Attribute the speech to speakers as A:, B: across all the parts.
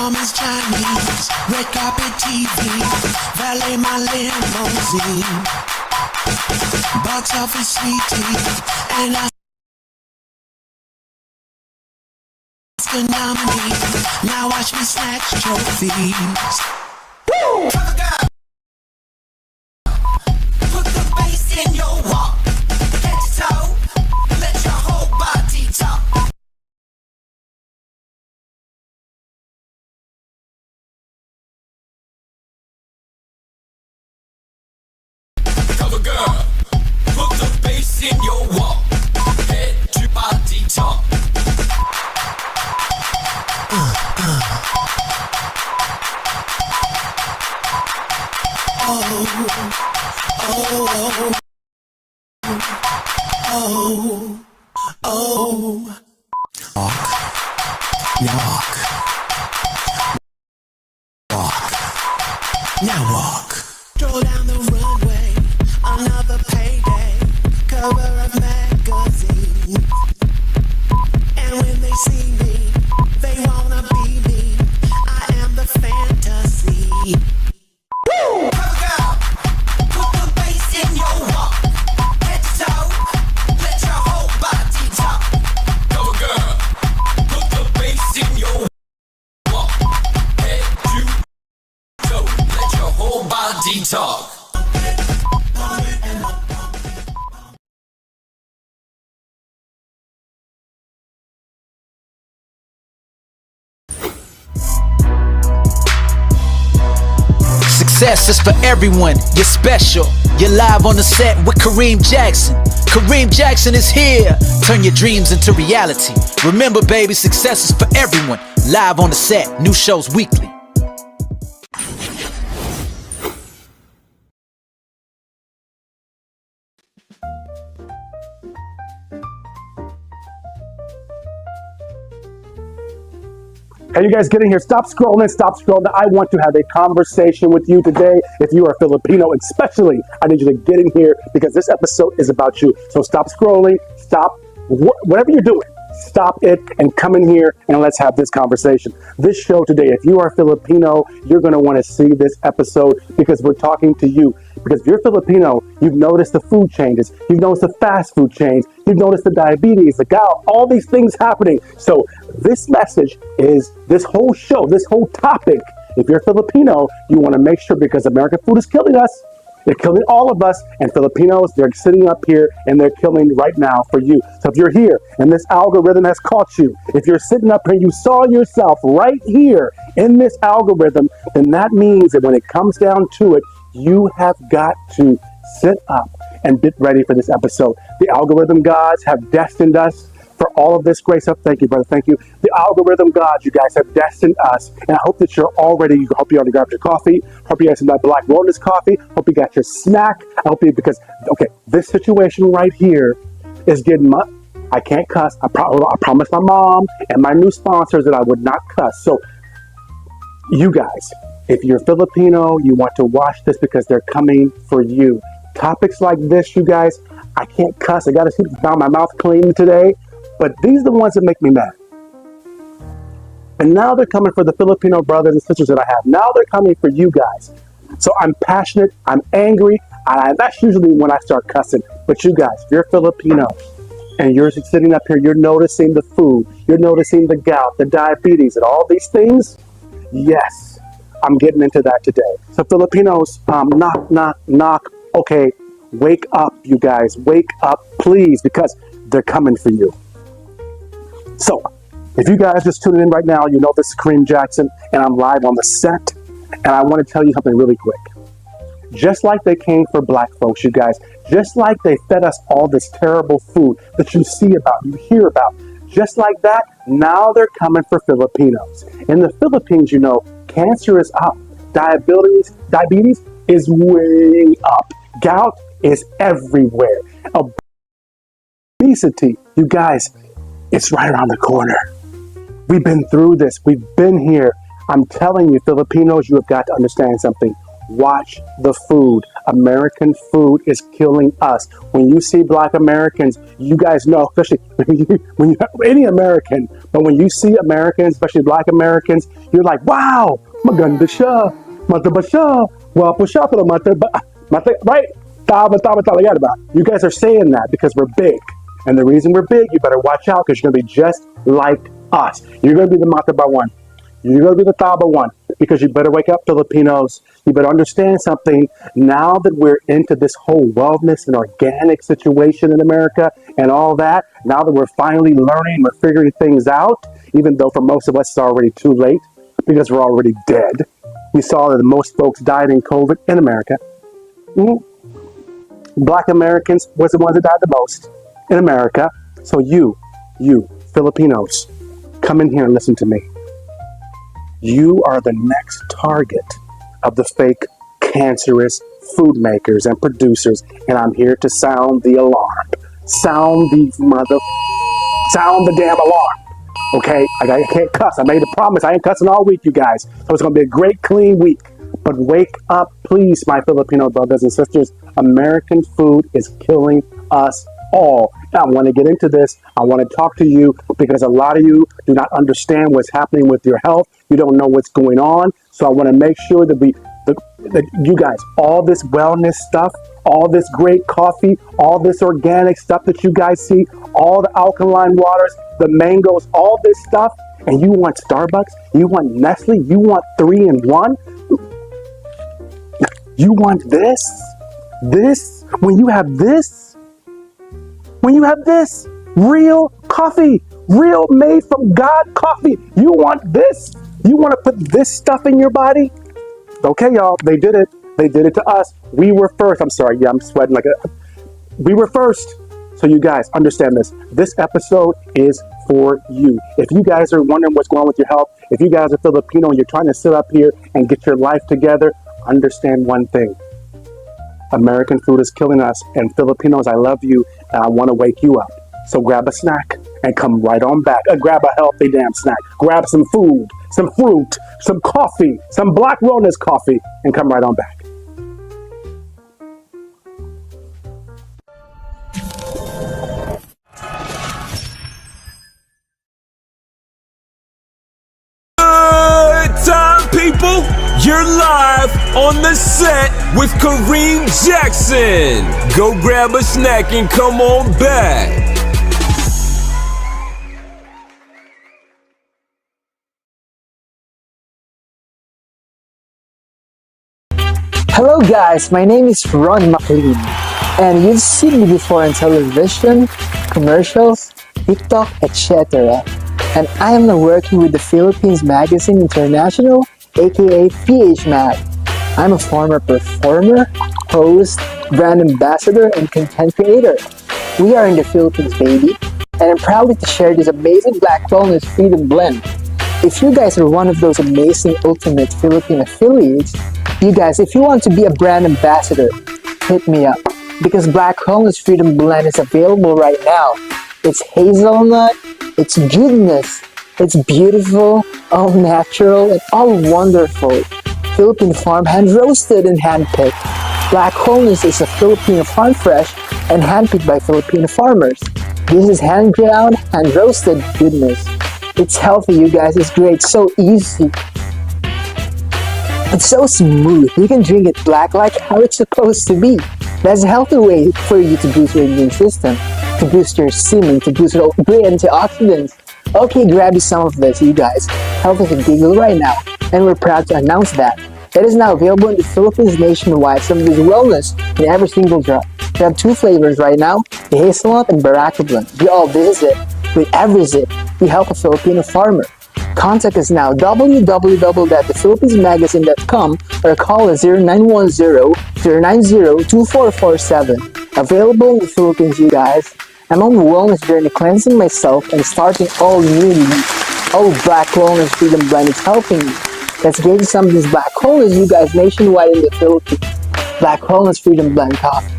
A: woman's Chinese, red carpet TV, valet my limousine, box office sweetie, and Oscar nominee. Now watch me snatch trophies. Woo! Put the bass in your walk, head to toe, let your whole body talk. Cover girl, put the bass in your walk, head to body talk. Now walk. Stroll down the runway, another payday, cover of magazine. And when they see me, they wanna be me. I am the fantasy. Woo! Cover girl, put the bass in your walk, head to toe, let your whole body talk. Cover girl, put the bass in your walk, head to toe, let your whole body talk.
B: Success is for everyone, you're special. You're live on the set with Kareem Jackson. Kareem Jackson is here. Turn your dreams into reality. Remember baby, success is for everyone. Live on the set, new shows weekly.
C: Hey, you guys, get in here. Stop scrolling. Stop scrolling. I want to have a conversation with you today. If you are Filipino, especially, I need you to get in here because this episode is about you. So stop scrolling. Stop whatever you're doing. Stop it and come in here and let's have this conversation. This show today, if you are Filipino, you're going to want to see this episode because we're talking to you. Because if you're Filipino, you've noticed the food changes. You've noticed the fast food change. You've noticed the diabetes, the gout, all these things happening. So this message is this whole show, this whole topic. If you're Filipino, you want to make sure because American food is killing us. They're killing all of us, and Filipinos, they're sitting up here and they're killing right now for you. So if you're here and this algorithm has caught you, if you're sitting up here and you saw yourself right here in this algorithm, then that means that when it comes down to it, you have got to sit up and get ready for this episode. The algorithm gods have destined us for all of this grace. Thank you, brother. Thank you. The algorithm gods, you guys have destined us. And I hope that you're already, hope you already grabbed your coffee. Hope you got some Black Wilderness coffee. Hope you got your snack. I hope you, because, okay, this situation right here is getting my, I can't cuss. I promised my mom and my new sponsors that I would not cuss. So you guys, if you're Filipino, you want to watch this because they're coming for you. Topics like this, you guys, I can't cuss. I got to keep my mouth clean today. But these are the ones that make me mad. And now they're coming for the Filipino brothers and sisters that I have. Now they're coming for you guys. So I'm passionate. I'm angry. That's usually when I start cussing. But you guys, if you're Filipino and you're sitting up here, you're noticing the food. You're noticing the gout, the diabetes, and all these things. Yes, I'm getting into that today. So Filipinos, knock, knock, knock. Okay, wake up, you guys. Wake up, please, because they're coming for you. So, if you guys just tuning in right now, you know this is Kareem Jackson, and I'm live on the set, and I want to tell you something really quick. Just like they came for black folks, you guys, just like they fed us all this terrible food that you see about, you hear about, just like that, now they're coming for Filipinos. In the Philippines, you know, cancer is up, diabetes is way up, gout is everywhere, obesity, you guys, it's right around the corner. We've been through this. We've been here. I'm telling you, Filipinos, you have got to understand something. Watch the food. American food is killing us. When you see black Americans, you guys know, especially when you any American, But when you see Americans, especially Black Americans, you're like, wow, maganda siya, mata ba siya, wapo siya, pero mata, right? Tama, tama, talaga ba? You guys are saying that because we're big. And the reason we're big, you better watch out because you're going to be just like us. You're going to be the mataba one. You're going to be the taba one because you better wake up, Filipinos. You better understand something. Now that we're into this whole wellness and organic situation in America and all that, now that we're finally learning, we're figuring things out, even though for most of us it's already too late because we're already dead. We saw that most folks died in COVID in America. Black Americans was the ones that died the most in America. So you Filipinos, come in here and listen to me. You are the next target of the fake cancerous food makers and producers, and I'm here to sound the alarm. Sound the damn alarm. Okay, I can't cuss. I made a promise. I ain't cussing all week, you guys. So it's gonna be a great, clean week. But wake up, please, my Filipino brothers and sisters. American food is killing us all. And I want to get into this. I want to talk to you because a lot of you do not understand what's happening with your health. You don't know what's going on. So I want to make sure that that you guys, all this wellness stuff, all this great coffee, all this organic stuff that you guys see, all the alkaline waters, the mangoes, all this stuff, and you want Starbucks, you want Nestle, you want 3-in-1, you want this, when you have this, real coffee, real made from God coffee, you want this, you want to put this stuff in your body? Okay, y'all, they did it. They did it to us. We were first. I'm sorry. Yeah, I'm sweating we were first. So you guys understand this. This episode is for you. If you guys are wondering what's going on with your health, if you guys are Filipino and you're trying to sit up here and get your life together, understand one thing. American food is killing us. And Filipinos, I love you. And I want to wake you up. So grab a snack and come right on back. Grab a healthy damn snack. Grab some food, some fruit, some coffee, some Black wellness coffee, and come right on back.
D: Good time, people! You're live on the set with Kareem Jackson. Go grab a snack and come on back.
E: Hello guys, my name is Ron McLean, and you've seen me before on television, commercials, TikTok, etc. And I am now working with the Philippines Magazine International, aka PH Mag. I'm a former performer, host, brand ambassador, and content creator. We are in the Philippines, baby, and I'm proud to share this amazing Black Wellness Freedom Blend. If you guys are one of those amazing ultimate Philippine affiliates, you guys, if you want to be a brand ambassador, hit me up. Because Black Wellness Freedom Blend is available right now. It's hazelnut, it's goodness, it's beautiful, all natural, and all wonderful. Philippine farm, hand roasted and hand picked. Black Wellness is a Filipino farm fresh and hand picked by Filipino farmers. This is hand ground, hand roasted goodness. It's healthy, you guys. It's great. So easy. It's so smooth. You can drink it black like how it's supposed to be. That's a healthy way for you to boost your immune system, to boost your semen, to boost your great antioxidants. Okay, grab you some of this, you guys. Health is a giggle right now, and we're proud to announce that. It is now available in the Philippines nationwide. Some of this wellness in every single drop. We have 2 flavors right now, the hazelnut and baraka blend. We all visit with every zip. We help a Filipino farmer. Contact us now, www.thefilippinesmagazine.com or call us 0910-090-2447. Available in the Philippines, you guys. I'm on a wellness journey, cleansing myself and starting all new me. Oh, Black Wellness Freedom Blend is helping me. Let's give you some of this Black Wellness, you guys, nationwide in the Philippines. Black Wellness Freedom Blend coffee.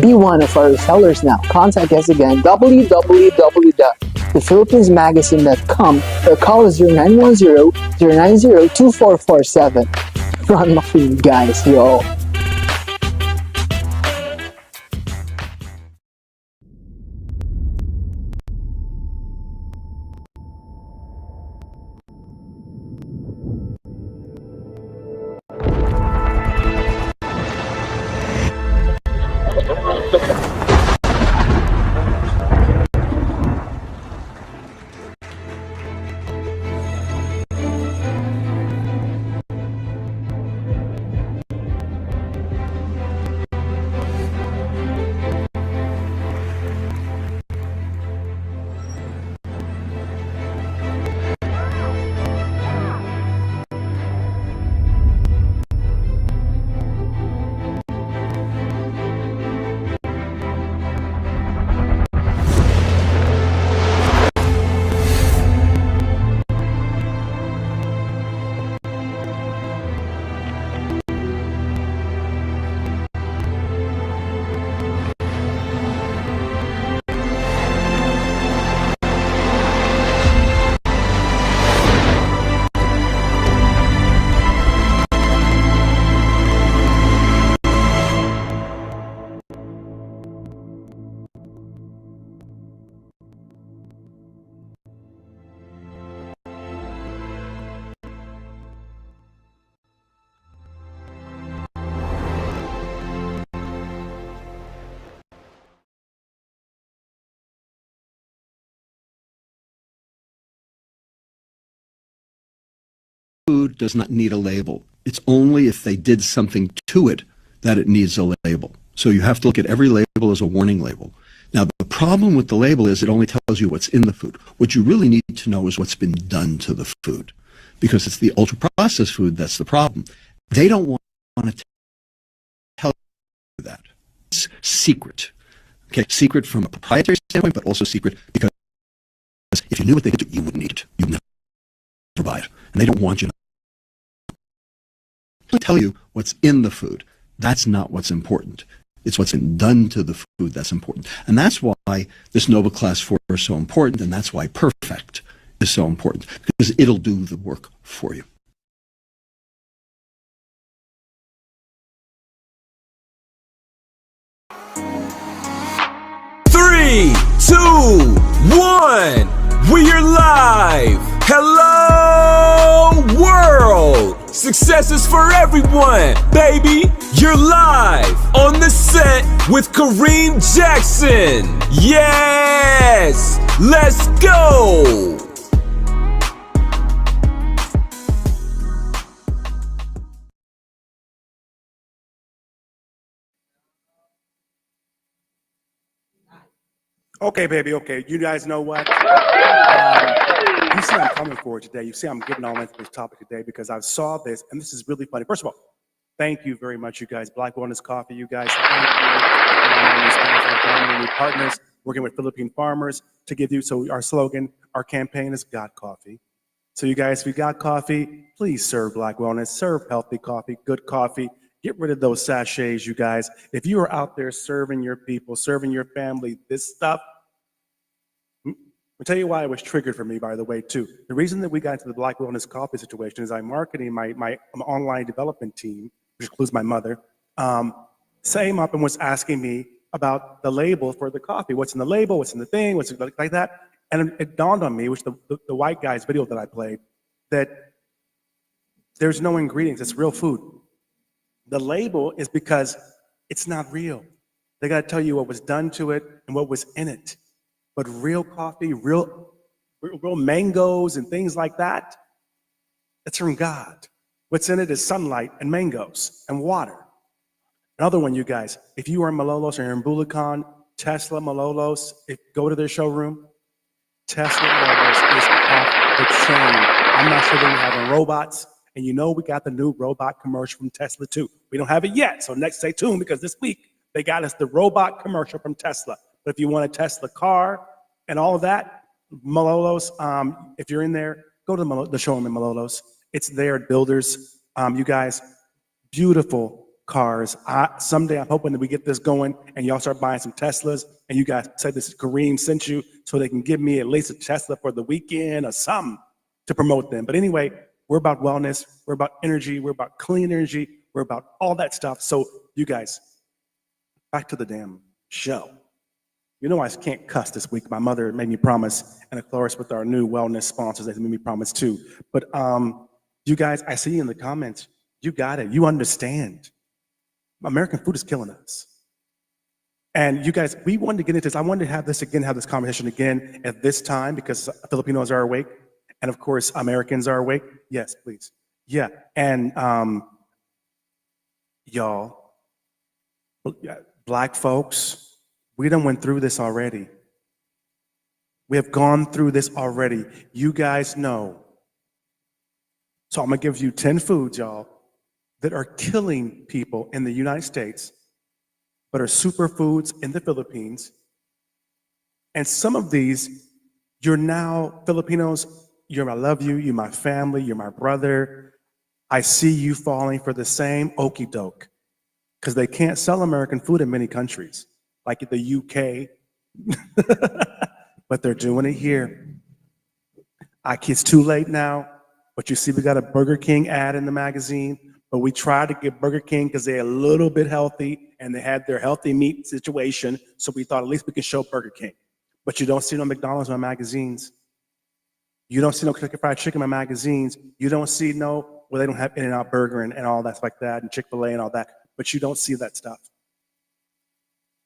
E: Be one of our sellers now. Contact us again, www.thefilippinesmagazine.com or call us 0910-090-2447. Ron McLean, guys, yo.
F: food does not need a label. It's only if they did something to it that it needs a label. So you have to look at every label as a warning label. Now, the problem with the label is it only tells you what's in the food. What you really need to know is what's been done to the food, because it's the ultra-processed food that's the problem. They don't want to tell you that. It's secret. Okay, secret from a proprietary standpoint, but also secret because if you knew what they could do, you wouldn't eat it. You'd never buy it. And they don't want you to tell you what's in the food. That's not what's important. It's what's been done to the food that's important. And that's why this Nobel Class 4 is so important, and that's why Perfect is so important, because it'll do the work for you.
D: Three, two, one. We're live. Hello, world. Success is for everyone, baby. You're live on the set with Kareem Jackson. Yes, let's go.
C: Okay, baby, okay. You guys know what? You see I'm coming for it today. You see I'm getting all into this topic today because I saw this, and this is really funny. First of all, thank you very much, you guys. Black Wellness Coffee, you guys. Thank you. New partners, working with Philippine farmers to give you, so our slogan, our campaign is Got Coffee. So you guys, if you got coffee, please serve Black Wellness, serve healthy coffee, good coffee. Get rid of those sachets, you guys. If you are out there serving your people, serving your family, this stuff, I'll tell you why it was triggered for me, by the way, too. The reason that we got into the Black Wellness Coffee situation is I'm marketing my online development team, which includes my mother, came up and was asking me about the label for the coffee. What's in the label? What's in the thing? What's it like that? And it dawned on me, which the white guy's video that I played, that there's no ingredients. It's real food. The label is because it's not real. They got to tell you what was done to it and what was in it. But real coffee, real mangoes and things like that, it's from God. What's in it is sunlight and mangoes and water. Another one, you guys, if you are in Malolos or you're in Bulacan, Tesla Malolos, go to their showroom. Tesla Malolos is off the chain. I'm not sure they're having robots. And you know we got the new robot commercial from Tesla too. We don't have it yet, so next stay tuned because this week they got us the robot commercial from Tesla. But if you want a Tesla car and all of that, Malolos, if you're in there, go to the showroom in Malolos. It's there at Builders. You guys, beautiful cars. Someday I'm hoping that we get this going and y'all start buying some Teslas and you guys say this is Kareem sent you so they can give me at least a Tesla for the weekend or something to promote them. But anyway, we're about wellness, we're about energy, we're about clean energy, we're about all that stuff. So you guys, back to the damn show. You know I can't cuss this week. My mother made me promise, and of course with our new wellness sponsors, they made me promise too. But you guys, I see in the comments, you got it, you understand. American food is killing us. And you guys, we wanted to get into this. I wanted to have this conversation again at this time because Filipinos are awake. And of course, Americans are awake. Yes, please. Yeah, and y'all, Black folks, we done went through this already. We have gone through this already. You guys know. So I'm gonna give you 10 foods, y'all, that are killing people in the United States, but are superfoods in the Philippines. And some of these, you're now Filipinos, I love you, you're my family, you're my brother. I see you falling for the same okey doke because they can't sell American food in many countries, like the UK, but they're doing it here. It's too late now, but you see we got a Burger King ad in the magazine, but we tried to get Burger King because they're a little bit healthy and they had their healthy meat situation, so we thought at least we could show Burger King. But you don't see no McDonald's in my magazines. You don't see no Kentucky Fried Chicken in my magazines. You don't see they don't have In-N-Out Burger and all that stuff like that, and Chick-fil-A and all that, but you don't see that stuff.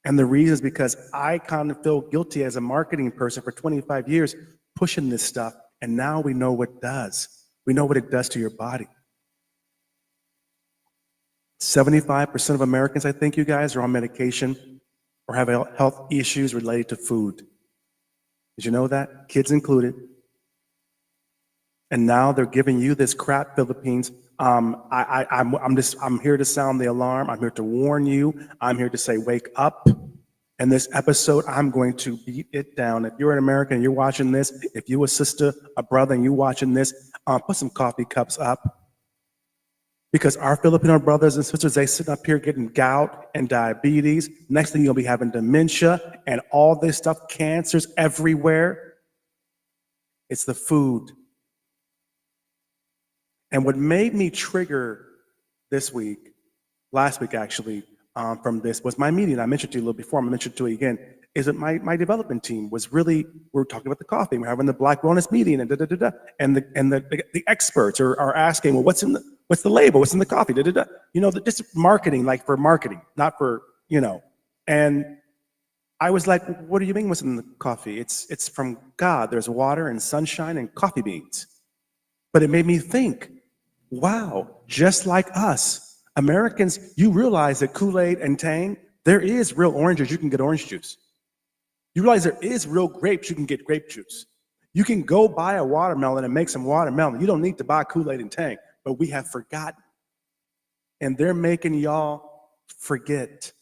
C: And the reason is because I kind of feel guilty as a marketing person for 25 years pushing this stuff, and now we know what it does. We know what it does to your body. 75% of Americans, I think, you guys, are on medication or have health issues related to food. Did you know that? Kids included. And now they're giving you this crap, Philippines. I'm here to sound the alarm. I'm here to warn you. I'm here to say, wake up. In this episode, I'm going to beat it down. If you're an American and you're watching this, if you a sister, a brother, and you watching this, put some coffee cups up. Because our Filipino brothers and sisters, they sit up here getting gout and diabetes. Next thing you'll be having dementia and all this stuff, cancers everywhere. It's the food. And what made me trigger this week, last week actually, from this was my meeting. I mentioned to you a little before, I'm gonna mention it to you again, is that my development team was really, we're talking about the coffee, we're having the Black Wellness meeting and and the experts are asking, well, what's the label, what's in the coffee, You know, just marketing, like for marketing, not for, you know. And I was like, what do you mean what's in the coffee? It's from God. There's water and sunshine and coffee beans. But it made me think, wow, just like us, Americans, you realize that Kool-Aid and Tang, there is real oranges, you can get orange juice. You realize there is real grapes, you can get grape juice. You can go buy a watermelon and make some watermelon. You don't need to buy Kool-Aid and Tang, but we have forgotten. And they're making y'all forget.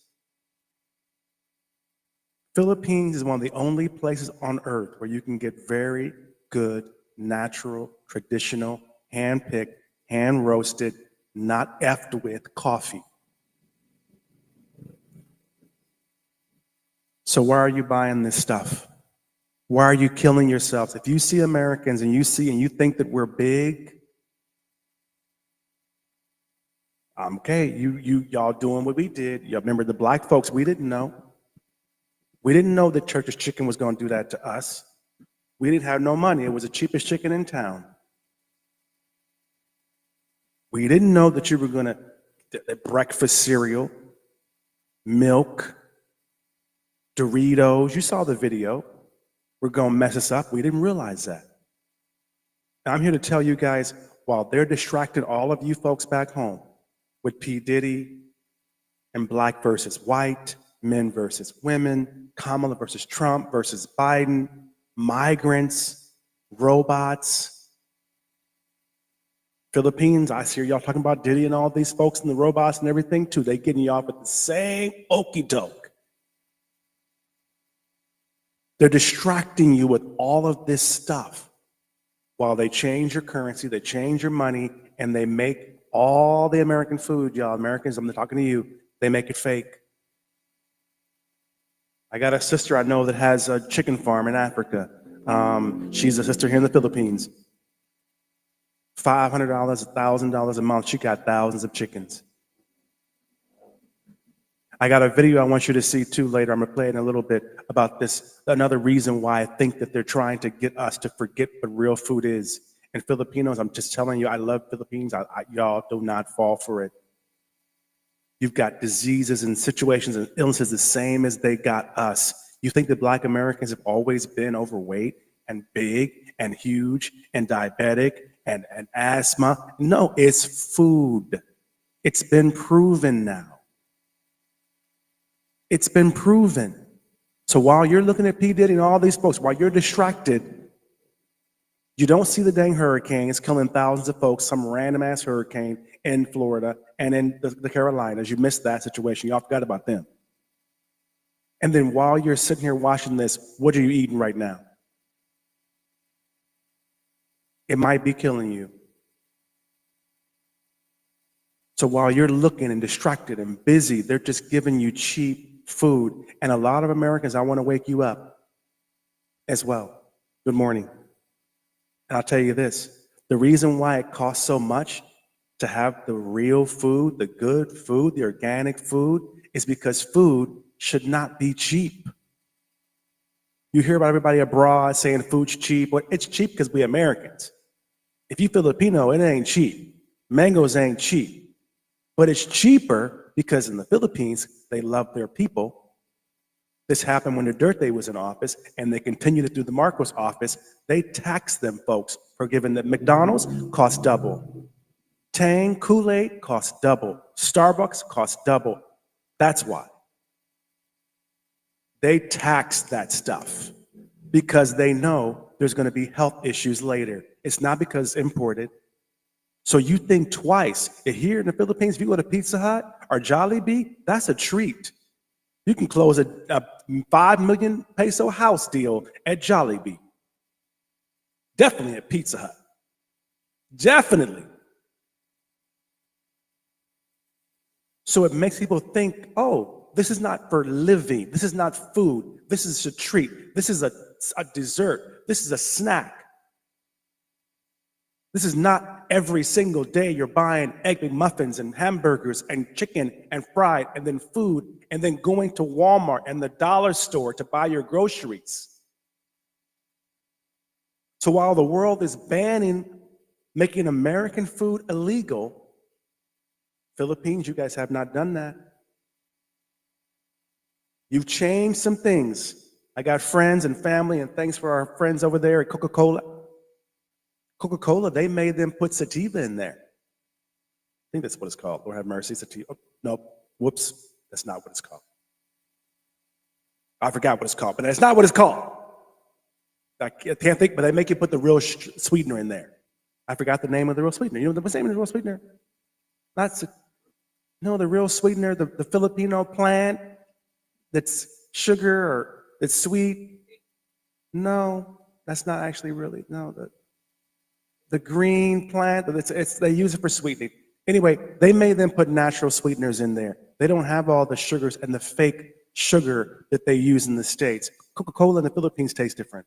C: Philippines is one of the only places on earth where you can get very good, natural, traditional, hand-picked, hand-roasted, not effed with coffee. So why are you buying this stuff? Why are you killing yourselves? If you see Americans and you think that we're big, okay, y'all doing what we did. Y'all remember the black folks, we didn't know. We didn't know that Church's Chicken was going to do that to us. We didn't have no money. It was the cheapest chicken in town. We didn't know that you were going to, breakfast cereal, milk, Doritos, you saw the video, were going to mess us up. We didn't realize that. Now, I'm here to tell you guys, while they're distracting all of you folks back home with P. Diddy and black versus white, men versus women, Kamala versus Trump versus Biden, migrants, robots, Philippines, I hear y'all talking about Diddy and all these folks and the robots and everything too. They getting y'all with the same okie doke. They're distracting you with all of this stuff while they change your currency, they change your money, and they make all the American food, y'all, Americans, I'm talking to you, they make it fake. I got a sister I know that has a chicken farm in Africa. She's a sister here in the Philippines. $500, $1,000 a month, she got thousands of chickens. I got a video I want you to see too later. I'm gonna play it in a little bit about this. Another reason why I think that they're trying to get us to forget what real food is. And Filipinos, I'm just telling you, I love Philippines. Y'all do not fall for it. You've got diseases and situations and illnesses the same as they got us. You think that black Americans have always been overweight and big and huge and diabetic and asthma? No, it's food. It's been proven now. It's been proven. So while you're looking at P. Diddy and all these folks, while you're distracted, you don't see the dang hurricane. It's killing thousands of folks, some random ass hurricane in Florida and in the Carolinas. You missed that situation. Y'all forgot about them. And then while you're sitting here watching this, what are you eating right now? It might be killing you. So while you're looking and distracted and busy, they're just giving you cheap food. And a lot of Americans, I want to wake you up as well. Good morning. And I'll tell you this, the reason why it costs so much to have the real food, the good food, the organic food, is because food should not be cheap. You hear about everybody abroad saying food's cheap. Well, it's cheap because we Americans. If you Filipino, it ain't cheap. Mangoes ain't cheap. But it's cheaper because in the Philippines, they love their people. This happened when Duterte was in office, and they continued it through the Marcos office. They taxed them, folks, for giving that McDonald's cost double. Tang, Kool-Aid cost double. Starbucks cost double. That's why. They tax that stuff because they know there's going to be health issues later. It's not because it's imported. So you think twice. Here in the Philippines, if you go to Pizza Hut or Jollibee, that's a treat. You can close a 5 million peso house deal at Jollibee. Definitely at Pizza Hut. Definitely. So it makes people think, oh, this is not for living. This is not food. This is a treat. This is a dessert. This is a snack. This is not every single day you're buying Egg McMuffins and hamburgers and chicken and fried and then food and then going to Walmart and the dollar store to buy your groceries. So while the world is banning making American food illegal, Philippines, you guys have not done that. You've changed some things. I got friends and family, and thanks for our friends over there at Coca-Cola. Coca-Cola, they made them put sativa in there. I think that's what it's called. Lord have mercy, sativa. Oh, no, whoops, that's not what it's called. I forgot what it's called, but that's not what it's called. I can't think, but they make you put the real sweetener in there. I forgot the name of the real sweetener. You know what's the name of the real sweetener? No, the real sweetener, the Filipino plant that's sugar or that's sweet. No, that's not actually really, no, the green plant, they use it for sweetening. Anyway, they made them put natural sweeteners in there. They don't have all the sugars and the fake sugar that they use in the States. Coca-Cola in the Philippines tastes different.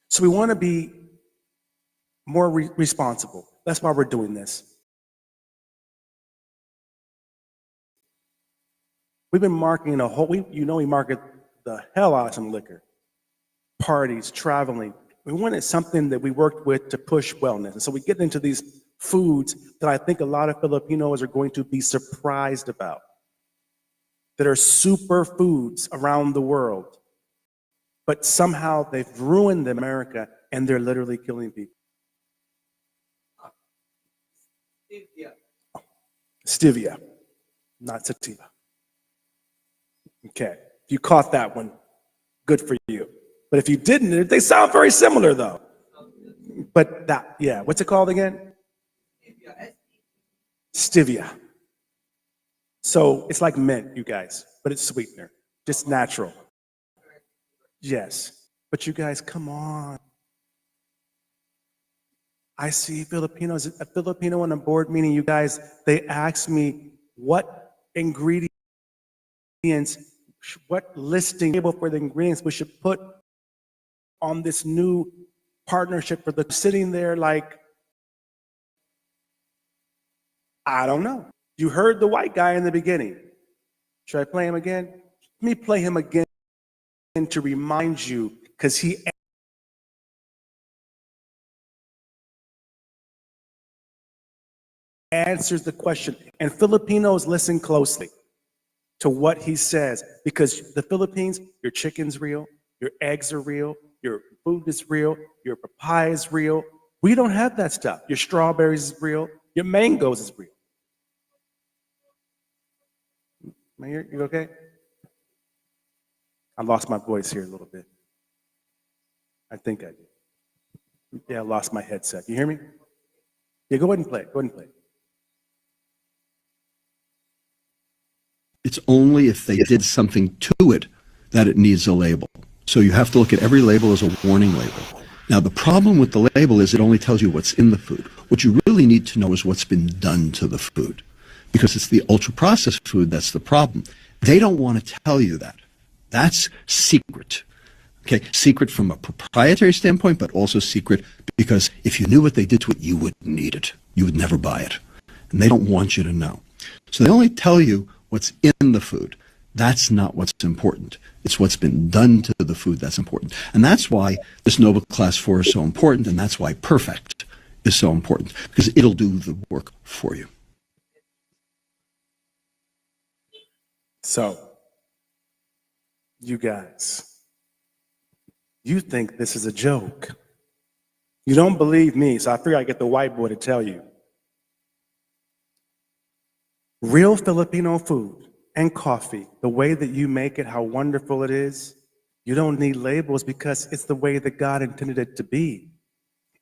C: So we want to be more responsible. That's why we're doing this. We've been marketing we market the hell out of some liquor. Parties, traveling. We wanted something that we worked with to push wellness. And so we get into these foods that I think a lot of Filipinos are going to be surprised about, that are superfoods around the world. But somehow they've ruined America and they're literally killing people. Stevia, not sativa. Okay, if you caught that one, good for you. But if you didn't, they sound very similar though. But what's it called again? Stevia. So it's like mint, you guys, but it's sweetener, just natural. Yes, but you guys, come on. I see Filipinos, a Filipino on a board meeting, you guys, they asked me what ingredients, what listing table for the ingredients we should put on this new partnership for the sitting there like, I don't know. You heard the white guy in the beginning. Should I play him again? Let me play him again to remind you, because he answers the question. And Filipinos, listen closely to what he says, because the Philippines, your chicken's real, your eggs are real, your food is real, your papaya is real. We don't have that stuff. Your strawberries is real, your mangoes is real. Mayor, you okay? I lost my voice here a little bit. I think I did. Yeah, I lost my headset. You hear me? Yeah, go ahead and play it. Go ahead and play it.
F: It's only if they did something to it that it needs a label. So you have to look at every label as a warning label. Now, the problem with the label is it only tells you what's in the food. What you really need to know is what's been done to the food, because it's the ultra-processed food that's the problem. They don't want to tell you that. That's secret. Okay, secret from a proprietary standpoint, but also secret because if you knew what they did to it, you wouldn't eat it. You would never buy it. And they don't want you to know. So they only tell you what's in the food. That's not what's important. It's what's been done to the food that's important. And that's why this Nobel Class 4 is so important, and that's why Perfect is so important, because it'll do the work for you.
C: So, you guys, you think this is a joke. You don't believe me, so I figure I'd get the white boy to tell you. Real Filipino food and coffee, the way that you make it, how wonderful it is, you don't need labels because it's the way that God intended it to be.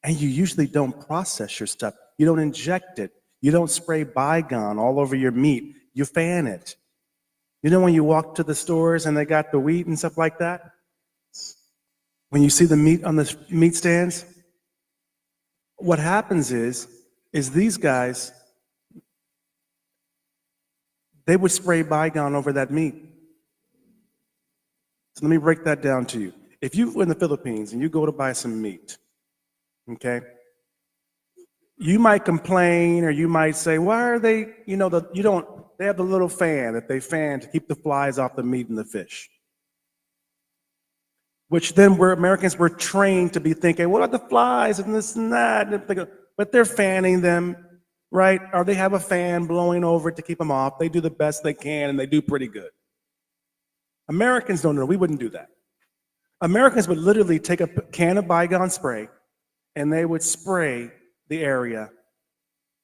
C: And you usually don't process your stuff. You don't inject it. You don't spray Bygone all over your meat. You fan it. You know when you walk to the stores and they got the wheat and stuff like that? When you see the meat on the meat stands, what happens is these guys, they would spray Bygone over that meat. So let me break that down to you. If you're in the Philippines and you go to buy some meat, okay, you might complain or you might say, why are they, they have the little fan that they fan to keep the flies off the meat and the fish. Which then Americans were trained to be thinking, what are the flies and this and that? But they're fanning them, right? Or they have a fan blowing over it to keep them off. They do the best they can and they do pretty good. Americans don't know, we wouldn't do that. Americans would literally take a can of Bygone spray and they would spray the area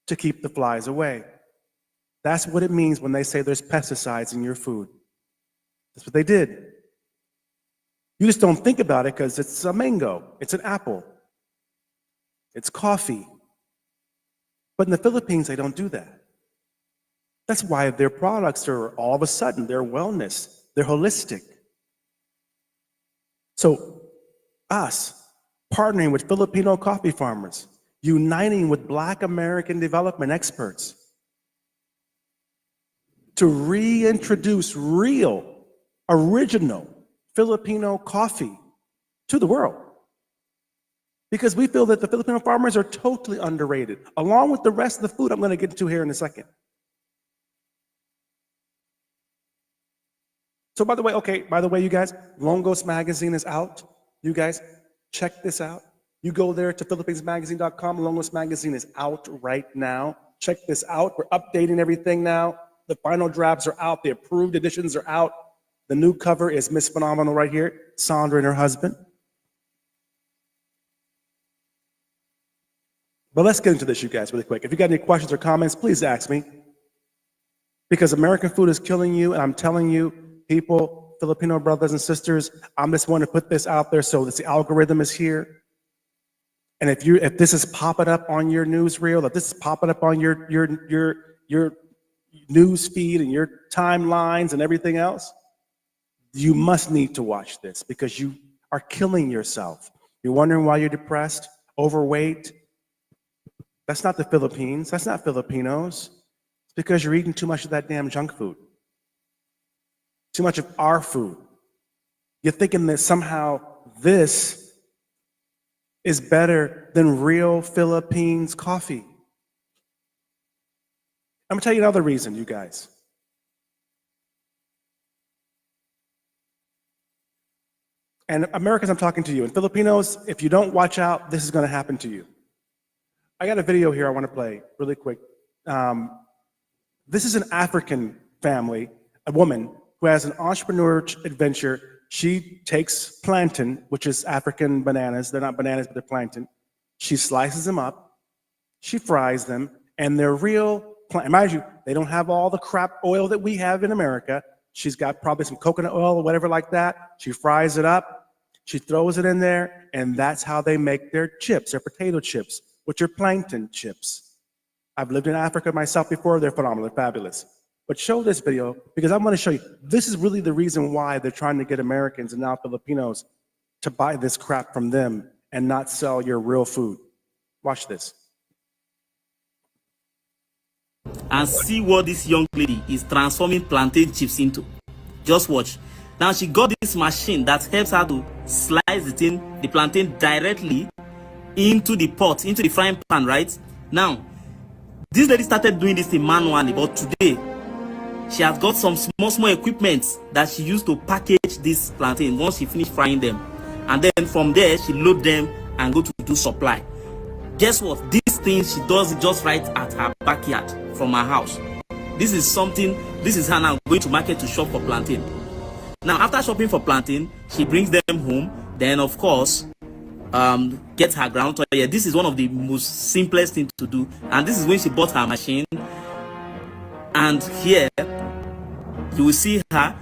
C: to keep the flies away. That's what it means when they say there's pesticides in your food. That's what they did. You just don't think about it because it's a mango, it's an apple, it's coffee. But in the Philippines, they don't do that. That's why their products are all of a sudden, they're wellness, they're holistic. So us partnering with Filipino coffee farmers, uniting with Black American development experts to reintroduce real, original Filipino coffee to the world. Because we feel that the Filipino farmers are totally underrated, along with the rest of the food I'm going to get into here in a second. So by the way, you guys, Longos Magazine is out. You guys, check this out. You go there to philippinesmagazine.com. Longos Magazine is out right now. Check this out. We're updating everything now. The final drafts are out. The approved editions are out. The new cover is Miss Phenomenal right here, Sandra and her husband. But let's get into this, you guys, really quick. If you got any questions or comments, please ask me. Because American food is killing you, and I'm telling you, people, Filipino brothers and sisters, I'm just wanting to put this out there so that the algorithm is here. And if this is popping up on your newsreel, if this is popping up on your news feed and your timelines and everything else, you must need to watch this because you are killing yourself. You're wondering why you're depressed, overweight. That's not the Philippines. That's not Filipinos. It's because you're eating too much of that damn junk food. Too much of our food. You're thinking that somehow this is better than real Philippines coffee. I'm gonna tell you another reason, you guys. And Americans, I'm talking to you. And Filipinos, if you don't watch out, this is gonna happen to you. I got a video here I wanna play really quick. This is an African family, a woman who has an entrepreneur adventure. She takes plantain, which is African bananas. They're not bananas, but they're plantain. She slices them up, she fries them, and they're real plantain. Mind you, they don't have all the crap oil that we have in America. She's got probably some coconut oil or whatever like that. She fries it up, she throws it in there, and that's how they make their chips, their potato chips, which are plankton chips. I've lived in Africa myself before. They're phenomenal, they're fabulous. But show this video because I'm going to show you, this is really the reason why they're trying to get Americans and now Filipinos to buy this crap from them and not sell your real food. Watch this.
G: And see what this young lady is transforming plantain chips into. Just watch. Now she got this machine that helps her to slice the plantain directly into the pot, into the frying pan, right? Now, this lady started doing this thing manually, but today, she has got some small equipment that she used to package this plantain once she finished frying them. And then from there, she load them and go to do supply. Guess what? These things, she does it just right at her backyard from her house. This is her now going to market to shop for plantain. Now, after shopping for plantain, she brings them home. Then, of course, gets her ground oil. Yeah, this is one of the most simplest things to do. And this is when she bought her machine. And here, you will see her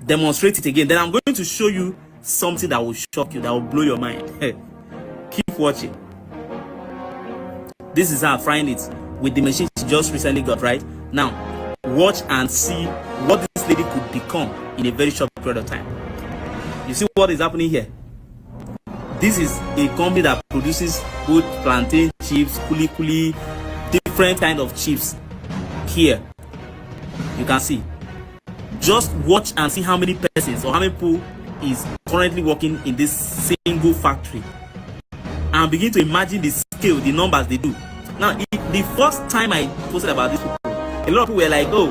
G: demonstrate it again. Then I'm going to show you something that will shock you, that will blow your mind. Keep watching. This is her frying it with the machine she just recently got, right? Now, watch and see what this lady could become in a very short period of time. You see what is happening here? This is a company that produces both plantain chips, kuli, different kind of chips. Here, you can see. Just watch and see how many persons or how many people is currently working in this single factory. And begin to imagine the scale, the numbers they do. Now, the first time I posted about this, a lot of people were like, "Oh,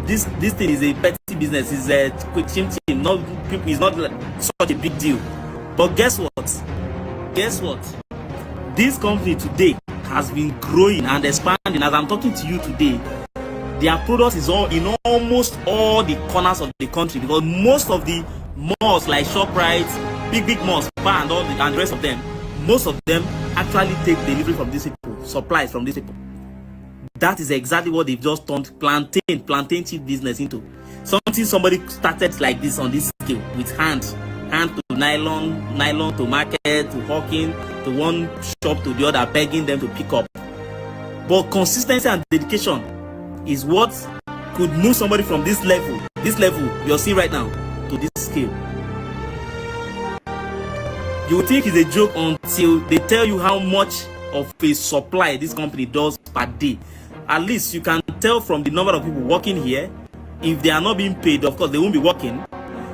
G: this thing is a petty business. It's a quick chim. Not people. It's not such a big deal." But guess what? Guess what? This company today has been growing and expanding. As I'm talking to you today, their products is all in almost all the corners of the country, because most of the malls like ShopRite, big malls, Bar and all and the rest of them, most of them actually take delivery from these people, supplies from these people. That is exactly what they've just turned plantain chip business into. Something somebody started like this on this scale with hand to nylon to market, to hawking, to one shop to the other, begging them to pick up. But consistency and dedication is what could move somebody from this level you're seeing right now, to this scale. You would think it's a joke until they tell you how much of a supply this company does per day. At least you can tell from the number of people working here. If they are not being paid, of course they won't be working.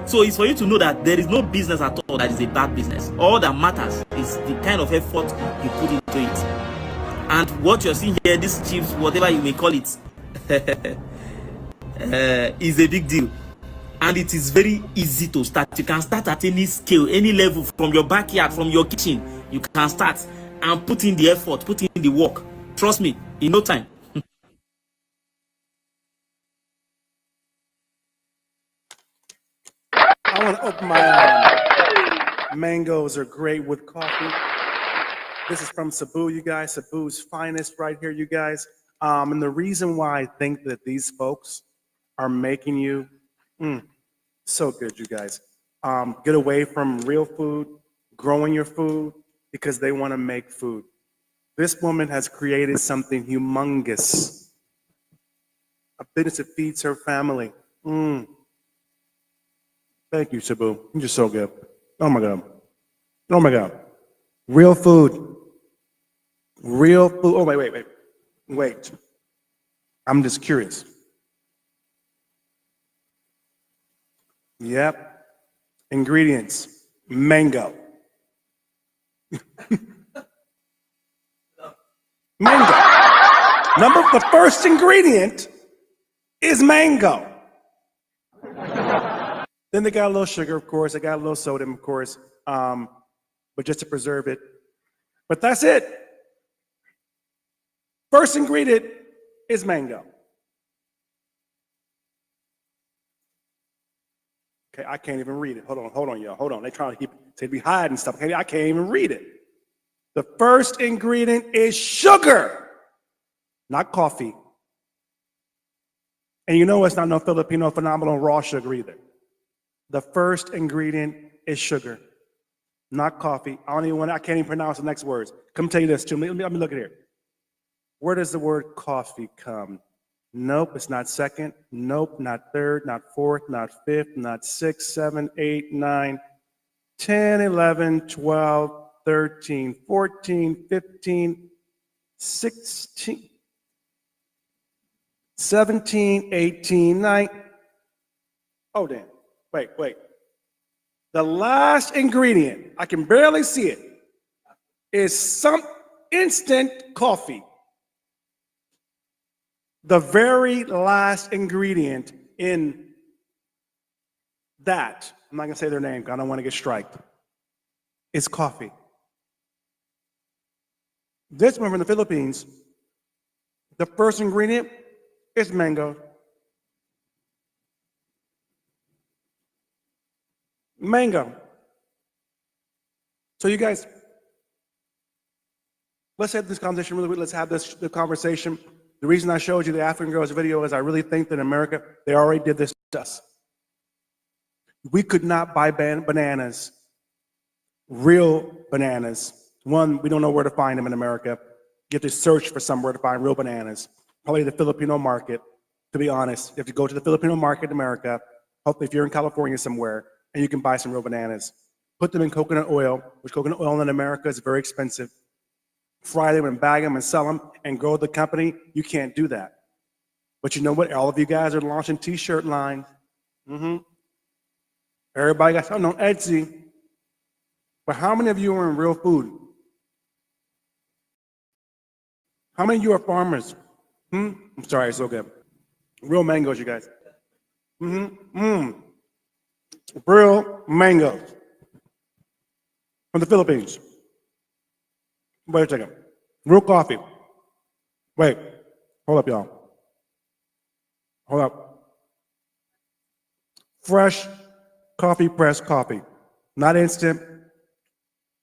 G: So it's for you to know that there is no business at all that is a bad business. All that matters is the kind of effort you put into it. And what you're seeing here, these chips, whatever you may call it, is a big deal. And it is very easy to start. You can start at any scale, any level, from your backyard, from your kitchen. You can start and put in the effort, put in the work. Trust me, in no time.
C: I want to open my mangoes are great with coffee. This is from Cebu, you guys. Cebu's finest right here, you guys. And the reason why I think that these folks are making you so good, you guys. Get away from real food, growing your food, because they want to make food. This woman has created something humongous, a business that feeds her family. Thank you, Cebu. You're just so good. Oh my God. Oh my God. Real food. Real food. Oh, wait. I'm just curious. Yep. Ingredients. Mango. Mango. The first ingredient is mango. Then they got a little sugar, of course. They got a little sodium, of course, but just to preserve it. But that's it. First ingredient is mango. Okay, I can't even read it. Hold on, y'all. Hold on. They're trying to keep to be hiding stuff. Okay, I can't even read it. The first ingredient is sugar, not coffee. And you know it's not no Filipino phenomenal raw sugar either. The first ingredient is sugar, not coffee. I can't even pronounce the next words. Come tell you this too. Let me look at here. Where does the word coffee come? Nope, it's not second. Nope, not third, not fourth, not fifth, not 6, 7, 8, 9, 10, 11, 12, 13, 14, 15, 16, 17, 18, 19. Oh, damn. Wait. The last ingredient, I can barely see it, is some instant coffee. The very last ingredient in that, I'm not going to say their name because I don't want to get striked, is coffee. This one from the Philippines, the first ingredient It's mango. Mango. So you guys, let's have this conversation really quick. Let's have the conversation. The reason I showed you the African girls video is I really think that in America, they already did this to us. We could not buy bananas, real bananas. One, we don't know where to find them in America. You have to search for somewhere to find real bananas. Probably the Filipino market, to be honest. You have to go to the Filipino market in America, hopefully if you're in California somewhere, and you can buy some real bananas. Put them in coconut oil, which coconut oil in America is very expensive. Fry them and bag them and sell them and grow the company. You can't do that. But you know what? All of you guys are launching t-shirt lines. Everybody got something on Etsy. But how many of you are in real food? How many of you are farmers? I'm sorry, it's so good. Real mangoes, you guys. Real mangoes from the Philippines. Wait a second. Real coffee. Wait. Hold up, y'all. Hold up. Fresh coffee press coffee. Not instant.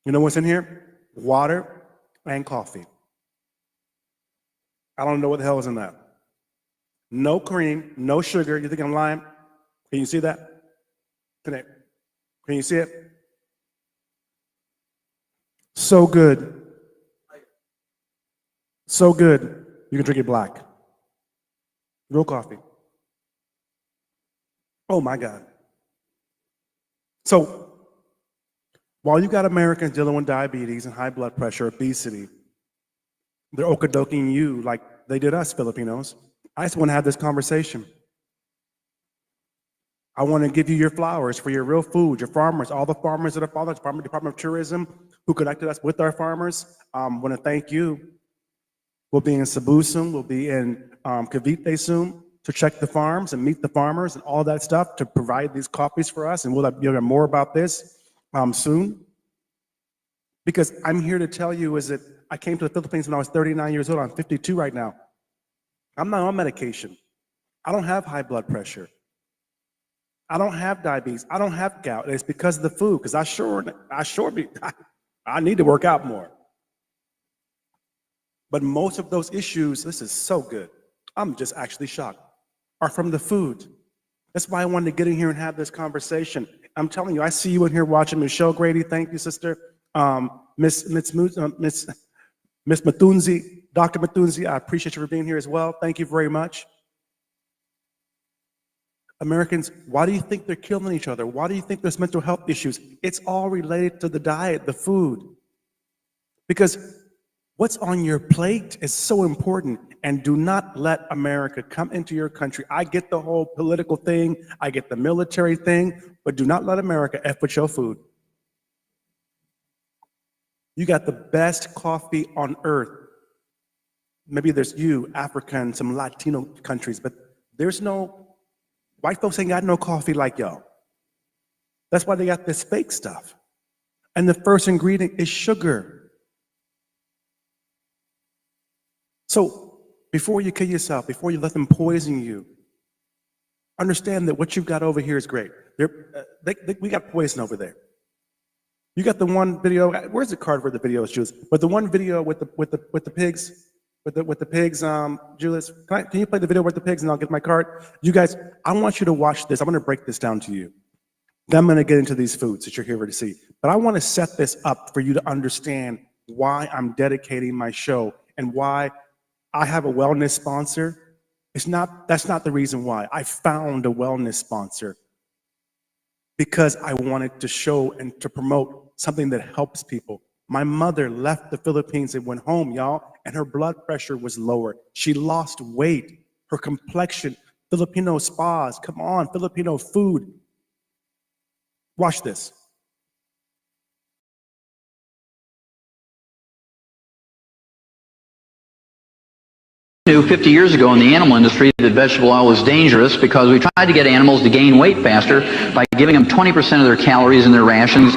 C: You know what's in here? Water and coffee. I don't know what the hell is in that. No cream, no sugar. You think I'm lying? Can you see that? Can you see it? So good. So good, you can drink it black. Real coffee. Oh my God. So, while you got Americans dealing with diabetes and high blood pressure, obesity, they're okadoking you like they did us Filipinos. I just want to have this conversation. I want to give you your flowers for your real food, your farmers, all the farmers that are following the Department of Tourism who connected us with our farmers. I want to thank you. We'll be in Cebu soon. We'll be in Cavite soon to check the farms and meet the farmers and all that stuff to provide these coffees for us. And we'll hear more about this soon. Because I'm here to tell you is that I came to the Philippines when I was 39 years old. I'm 52 right now. I'm not on medication. I don't have high blood pressure. I don't have diabetes. I don't have gout. It's because of the food. Because I need to work out more. But most of those issues, this is so good. I'm just actually shocked, are from the food. That's why I wanted to get in here and have this conversation. I'm telling you, I see you in here watching Michelle Grady. Thank you, sister. Miss Matunzi, Dr. Matunzi, I appreciate you for being here as well. Thank you very much. Americans, why do you think they're killing each other? Why do you think there's mental health issues? It's all related to the diet, the food. Because what's on your plate is so important, and do not let America come into your country. I get the whole political thing, I get the military thing, but do not let America F with your food. You got the best coffee on earth. Maybe there's you, Africa, and some Latino countries, but there's no, white folks ain't got no coffee like y'all. That's why they got this fake stuff. And the first ingredient is sugar. So before you kill yourself, before you let them poison you, understand that what you've got over here is great. We got poison over there. You got the one video. Where's the card for the videos, Julius? But the one video with the pigs, with the pigs, Julius. Can you play the video with the pigs, and I'll get my card? You guys, I want you to watch this. I'm going to break this down to you. Then I'm going to get into these foods that you're here to see. But I want to set this up for you to understand why I'm dedicating my show and why I have a wellness sponsor. That's not the reason why. I found a wellness sponsor because I wanted to show and to promote something that helps people. My mother left the Philippines and went home, y'all, and her blood pressure was lower. She lost weight, her complexion, Filipino spas, come on, Filipino food. Watch this.
H: 50 years ago in the animal industry that vegetable oil was dangerous because we tried to get animals to gain weight faster by giving them 20% of their calories in their rations,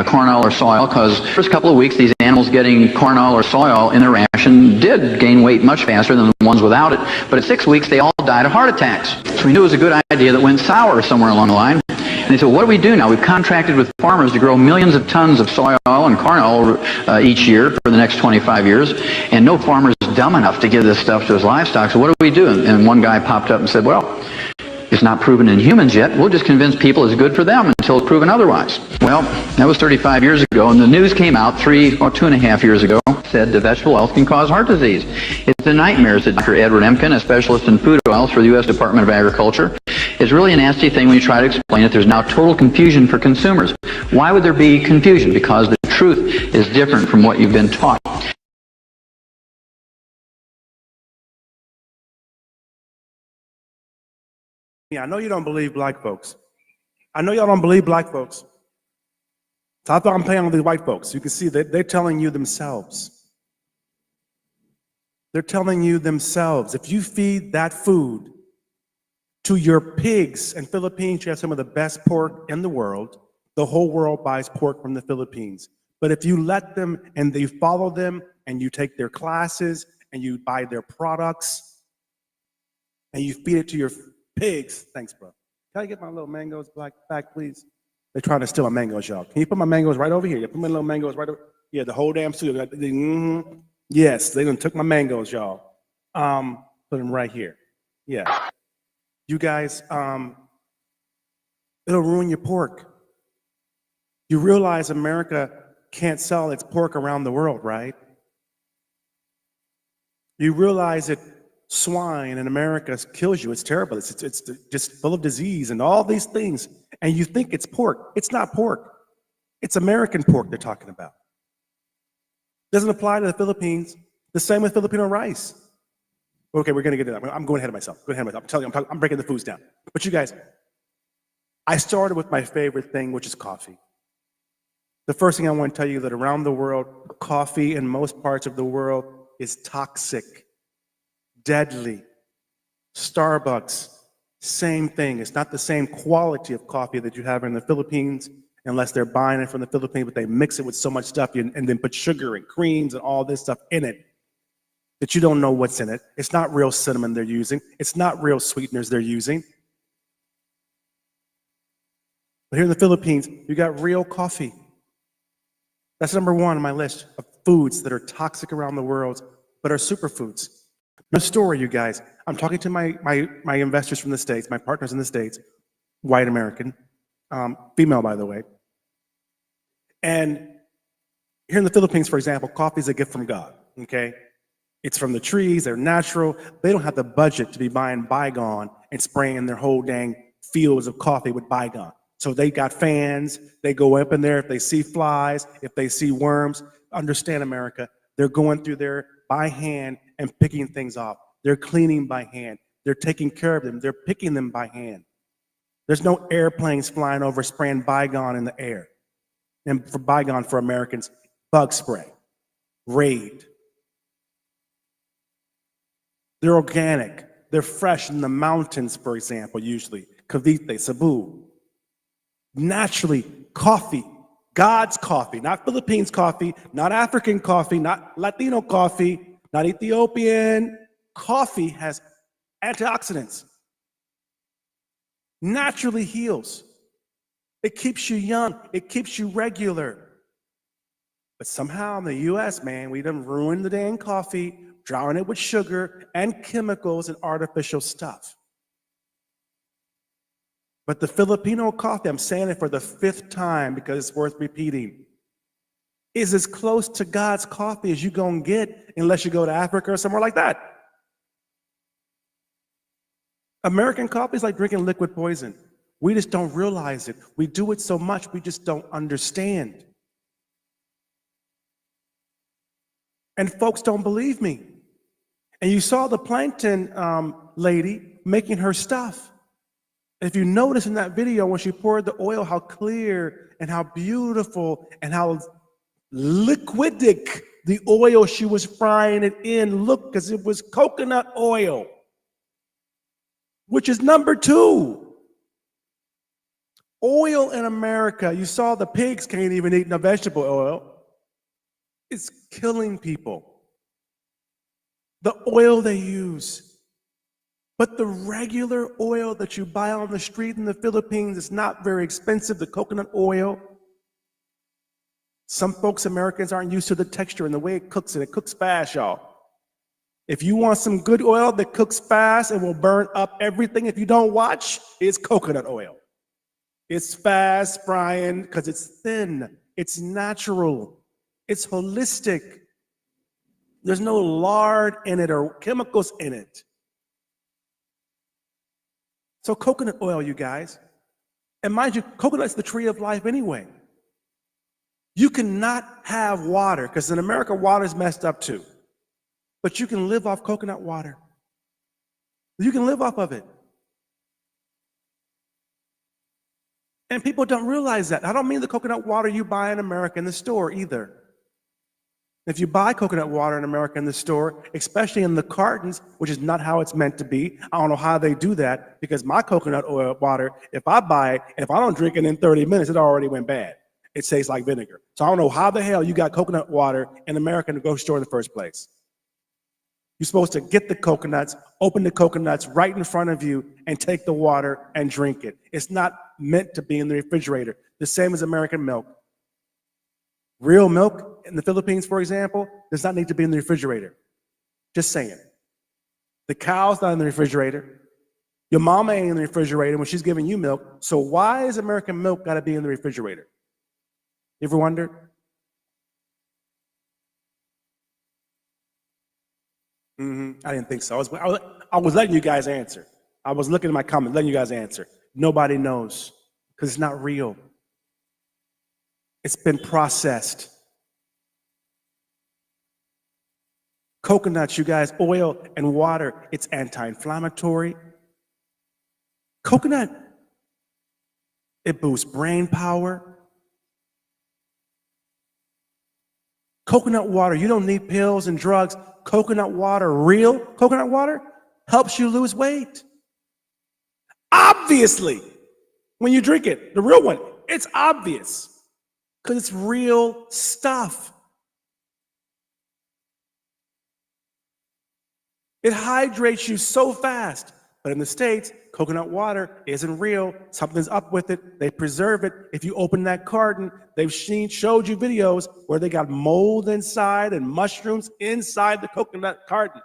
H: corn oil or soy oil, because the first couple of weeks these animals getting corn oil or soy oil in their ration did gain weight much faster than the ones without it. But at 6 weeks, they all died of heart attacks. So we knew it was a good idea that went sour somewhere along the line. And they said, what do we do now? We've contracted with farmers to grow millions of tons of soy oil and corn oil each year for the next 25 years. And no farmer is dumb enough to give this stuff to his livestock. So what do we do? And one guy popped up and said, well, it's not proven in humans yet. We'll just convince people it's good for them until it's proven otherwise. Well, that was 35 years ago, and the news came out 2.5 years ago, said the vegetable oils can cause heart disease. It's a nightmare, said Dr. Edward Emkin, a specialist in food oils for the U.S. Department of Agriculture. It's really a nasty thing when you try to explain it. There's now total confusion for consumers. Why would there be confusion? Because the truth is different from what you've been taught.
C: Yeah, I know you don't believe black folks. I know y'all don't believe black folks. So I thought I'm playing with these white folks. You can see that they're telling you themselves. They're telling you themselves. If you feed that food to your pigs, in Philippines, you have some of the best pork in the world. The whole world buys pork from the Philippines. But if you let them and you follow them and you take their classes and you buy their products and you feed it to your pigs. Thanks, bro. Can I get my little mangoes back, please? They're trying to steal my mangoes, y'all. Can you put my mangoes right over here? Yeah, put my little mangoes right over. Yeah, the whole damn studio. Yes, they done took my mangoes, y'all. Put them right here. Yeah. You guys, it'll ruin your pork. You realize America can't sell its pork around the world, right? You realize that swine in America kills you. It's terrible. It's just full of disease and all these things. And you think it's pork. It's not pork. It's American pork they're talking about. Doesn't apply to the Philippines. The same with Filipino rice. Okay, we're going to get to that. I'm going ahead of myself. I'm telling you, I'm breaking the foods down. But you guys, I started with my favorite thing, which is coffee. The first thing I want to tell you that around the world, coffee in most parts of the world is toxic, deadly. Starbucks, same thing. It's not the same quality of coffee that you have in the Philippines, unless they're buying it from the Philippines, but they mix it with so much stuff and then put sugar and creams and all this stuff in it that you don't know what's in it. It's not real cinnamon they're using. It's not real sweeteners they're using. But here in the Philippines, you got real coffee. That's number one on my list of foods that are toxic around the world, but are superfoods. No story, you guys. I'm talking to my investors from the States, my partners in the States, white American, female, by the way. And here in the Philippines, for example, coffee is a gift from God, okay? It's from the trees, they're natural. They don't have the budget to be buying Bygone and spraying their whole dang fields of coffee with Bygone. So they got fans, they go up in there if they see flies, if they see worms. Understand, America, they're going through there by hand and picking things off. They're cleaning by hand. They're taking care of them. They're picking them by hand. There's no airplanes flying over spraying Bygone in the air. And for Bygone for Americans, bug spray, Raid. They're organic. They're fresh in the mountains, for example, usually. Cavite, Cebu. Naturally, coffee, God's coffee, not Philippines coffee, not African coffee, not Latino coffee, not Ethiopian. Coffee has antioxidants. Naturally heals. It keeps you young. It keeps you regular. But somehow in the US, man, we done ruined the dang coffee, drowning it with sugar and chemicals and artificial stuff. But the Filipino coffee, I'm saying it for the 5th time because it's worth repeating, is as close to God's coffee as you're going to get unless you go to Africa or somewhere like that. American coffee is like drinking liquid poison. We just don't realize it. We do it so much, we just don't understand. And folks don't believe me. And you saw the plankton lady making her stuff. If you notice in that video when she poured the oil, how clear and how beautiful and how liquidic the oil she was frying it in looked, because it was coconut oil, which is number 2. Oil in America, you saw the pigs can't even eat no vegetable oil. It's killing people. the oil they use. But the regular oil that you buy on the street in the Philippines is not very expensive, the coconut oil. Some folks, Americans, aren't used to the texture and the way it cooks, and it cooks fast, y'all. If you want some good oil that cooks fast and will burn up everything, if you don't watch, it's coconut oil. It's fast frying because it's thin, it's natural, it's holistic. There's no lard in it or chemicals in it. So coconut oil, you guys. And mind you, coconut's the tree of life anyway. You cannot have water, because in America, water's messed up too. But you can live off coconut water. You can live off of it. And people don't realize that. I don't mean the coconut water you buy in America in the store either. If you buy coconut water in America in the store, especially in the cartons, which is not how it's meant to be, I don't know how they do that, because my coconut oil water, if I buy it, and if I don't drink it in 30 minutes, it already went bad. It tastes like vinegar. So I don't know how the hell you got coconut water in America in the grocery store in the first place. You're supposed to get the coconuts, open the coconuts right in front of you, and take the water and drink it. It's not meant to be in the refrigerator. The same as American milk. Real milk in the Philippines, for example, does not need to be in the refrigerator. Just saying. The cow's not in the refrigerator. Your mama ain't in the refrigerator when she's giving you milk. So why is American milk got to be in the refrigerator? You ever wondered? I didn't think so. I was letting you guys answer. I was looking at my comments, letting you guys answer. Nobody knows, because it's not real. It's been processed. Coconuts, you guys, oil and water, it's anti-inflammatory. Coconut, it boosts brain power. Coconut water, you don't need pills and drugs. Coconut water, real coconut water, helps you lose weight. Obviously, when you drink it, the real one, it's obvious because it's real stuff. It hydrates you so fast. But in the States, coconut water isn't real. Something's up with it. They preserve it. If you open that carton, they've showed you videos where they got mold inside and mushrooms inside the coconut carton,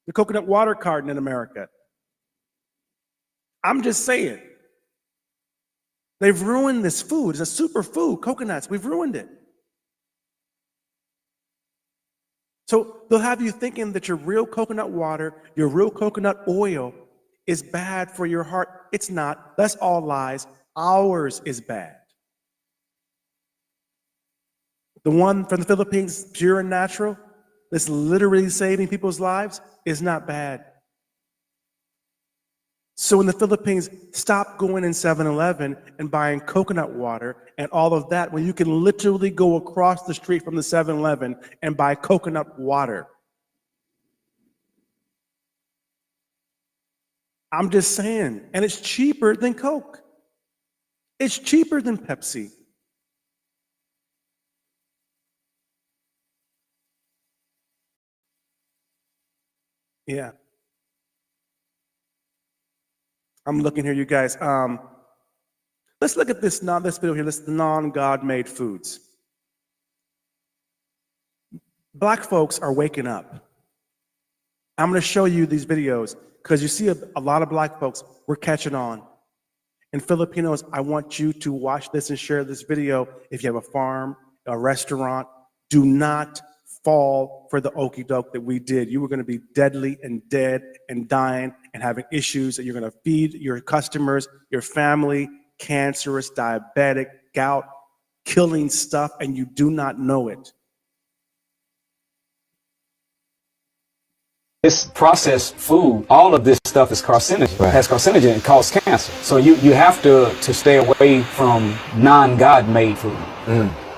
C: the coconut water carton in America. I'm just saying. They've ruined this food. It's a superfood, coconuts. We've ruined it. So they'll have you thinking that your real coconut water, your real coconut oil is bad for your heart. It's not. That's all lies. Ours is bad. The one from the Philippines, pure and natural, that's literally saving people's lives, is not bad. So in the Philippines, stop going in 7-Eleven and buying coconut water and all of that when you can literally go across the street from the 7-Eleven and buy coconut water. I'm just saying, and it's cheaper than Coke. It's cheaper than Pepsi. Yeah. I'm looking here, you guys. Let's look at this video here. This is the non-God-made foods. Black folks are waking up. I'm going to show you these videos because you see a lot of black folks, we're catching on. And Filipinos, I want you to watch this and share this video. If you have a farm, a restaurant, do not fall for the okie doke that we did. You were going to be deadly and dead and dying and having issues that you're going to feed your customers, your family, cancerous, diabetic, gout, killing stuff, and you do not know it.
I: This processed food, all of this stuff is carcinogen. Right. Has carcinogen and causes cancer. So you have to stay away from non-God made food.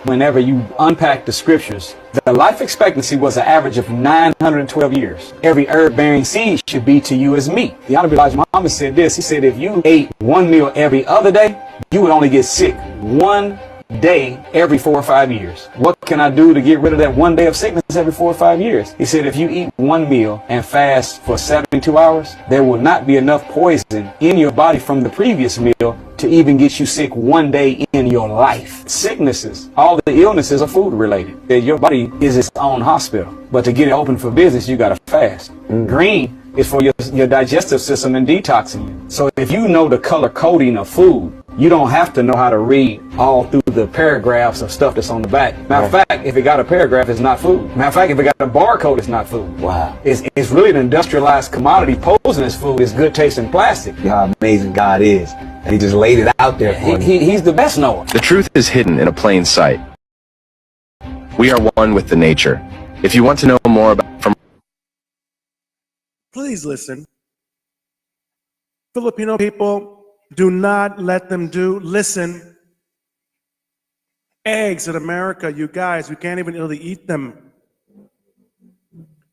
I: Whenever you unpack the scriptures, the life expectancy was an average of 912 years. Every herb-bearing seed should be to you as meat. The Honorable Elijah Muhammad said this. He said, if you ate one meal every other day, you would only get sick 1 day every 4 or 5 years. What can I do to get rid of that one day of sickness every 4 or 5 years? He said if you eat one meal and fast for 72 hours, there will not be enough poison in your body from the previous meal to even get you sick one day in your life. Sicknesses, all the illnesses are food related. Your body is its own hospital. But to get it open for business, you gotta fast. Green is for your digestive system and detoxing you. So if you know the color coding of food, you don't have to know how to read all through the paragraphs of stuff that's on the back. Matter of fact, if it got a paragraph, it's not food. Matter of fact, if it got a barcode, it's not food.
J: Wow.
I: It's really an industrialized commodity posing as food. It's good tasting plastic.
J: How amazing God is. And he just laid it out there for you.
I: He's the best knower.
K: The truth is hidden in a plain sight. We are one with the nature. If you want to know more about from
C: Please listen. Filipino people, do not let them listen. Eggs in America, you guys, you can't even really eat them.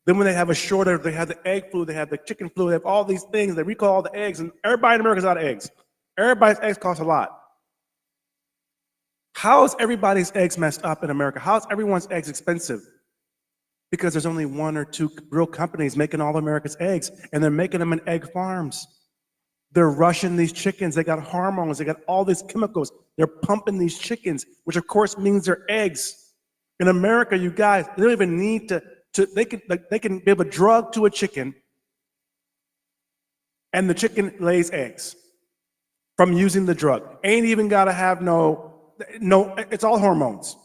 C: Then when they have a shortage, they have the egg flu, they have the chicken flu, they have all these things, they recall all the eggs, and everybody in America's out of eggs. Everybody's eggs cost a lot. How is everybody's eggs messed up in America? How is everyone's eggs expensive? Because there's only 1 or 2 real companies making all America's eggs, and they're making them in egg farms. They're rushing these chickens. They got hormones. They got all these chemicals. They're pumping these chickens, which of course means they're eggs. In America, you guys, they don't even need they can give a drug to a chicken, and the chicken lays eggs from using the drug. Ain't even gotta have no, it's all hormones.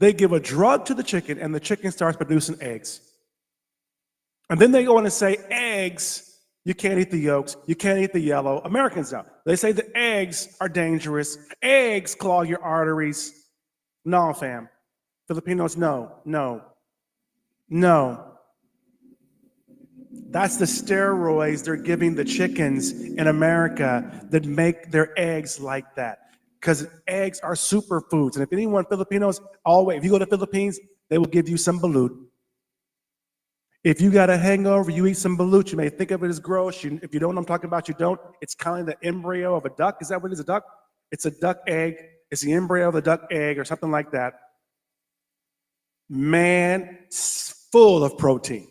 C: They give a drug to the chicken, and the chicken starts producing eggs. And then they go in and say, eggs, you can't eat the yolks, you can't eat the yellow. Americans don't. They say the eggs are dangerous. Eggs clog your arteries. No, fam. Filipinos, no. That's the steroids they're giving the chickens in America that make their eggs like that. Because eggs are superfoods. And if anyone, Filipinos, always, if you go to the Philippines, they will give you some balut. If you got a hangover, you eat some balut. You may think of it as gross. If you don't know what I'm talking about, you don't. It's kind of the embryo of a duck. Is that what it is, a duck? It's a duck egg. It's the embryo of a duck egg or something like that. Man, it's full of protein.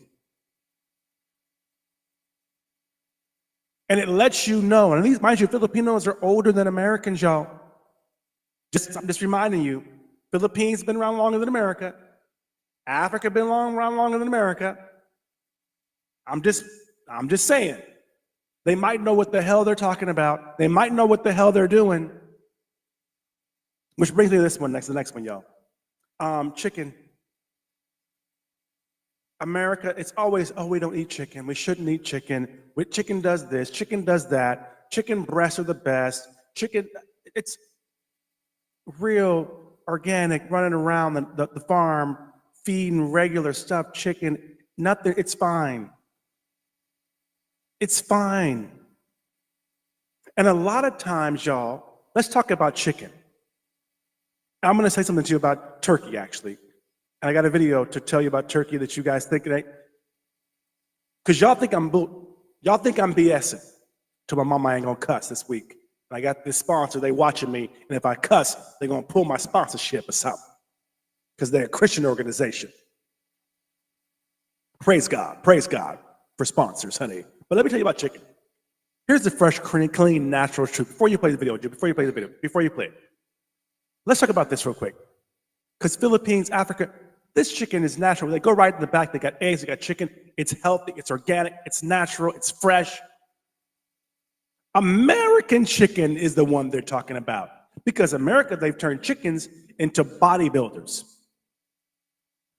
C: And it lets you know, and these, mind you, Filipinos are older than Americans, y'all. I'm just reminding you, Philippines have been around longer than America. Africa been around longer than America. I'm just saying. They might know what the hell they're talking about. They might know what the hell they're doing. Which brings me to this one, the next one, y'all. Chicken. America, it's always, oh, we don't eat chicken. We shouldn't eat chicken. Chicken does this, chicken does that. Chicken breasts are the best. Chicken, it's real organic, running around the farm, feeding regular stuff, chicken, nothing, it's fine. It's fine. And a lot of times, y'all, let's talk about chicken. I'm gonna say something to you about turkey, actually. And I got a video to tell you about turkey that you guys think it ain't. Because y'all think I'm BSing. To my mama, I ain't gonna cuss this week. I got this sponsor, they watching me, and if I cuss, they're gonna pull my sponsorship or something. Because they're a Christian organization. Praise God for sponsors, honey. But let me tell you about chicken. Here's the fresh, clean, natural truth. Before you play the video, before you play it. Let's talk about this real quick. Because Philippines, Africa, this chicken is natural. They go right in the back, they got eggs, they got chicken. It's healthy, it's organic, it's natural, it's fresh. American chicken is the one they're talking about. Because America, they've turned chickens into bodybuilders.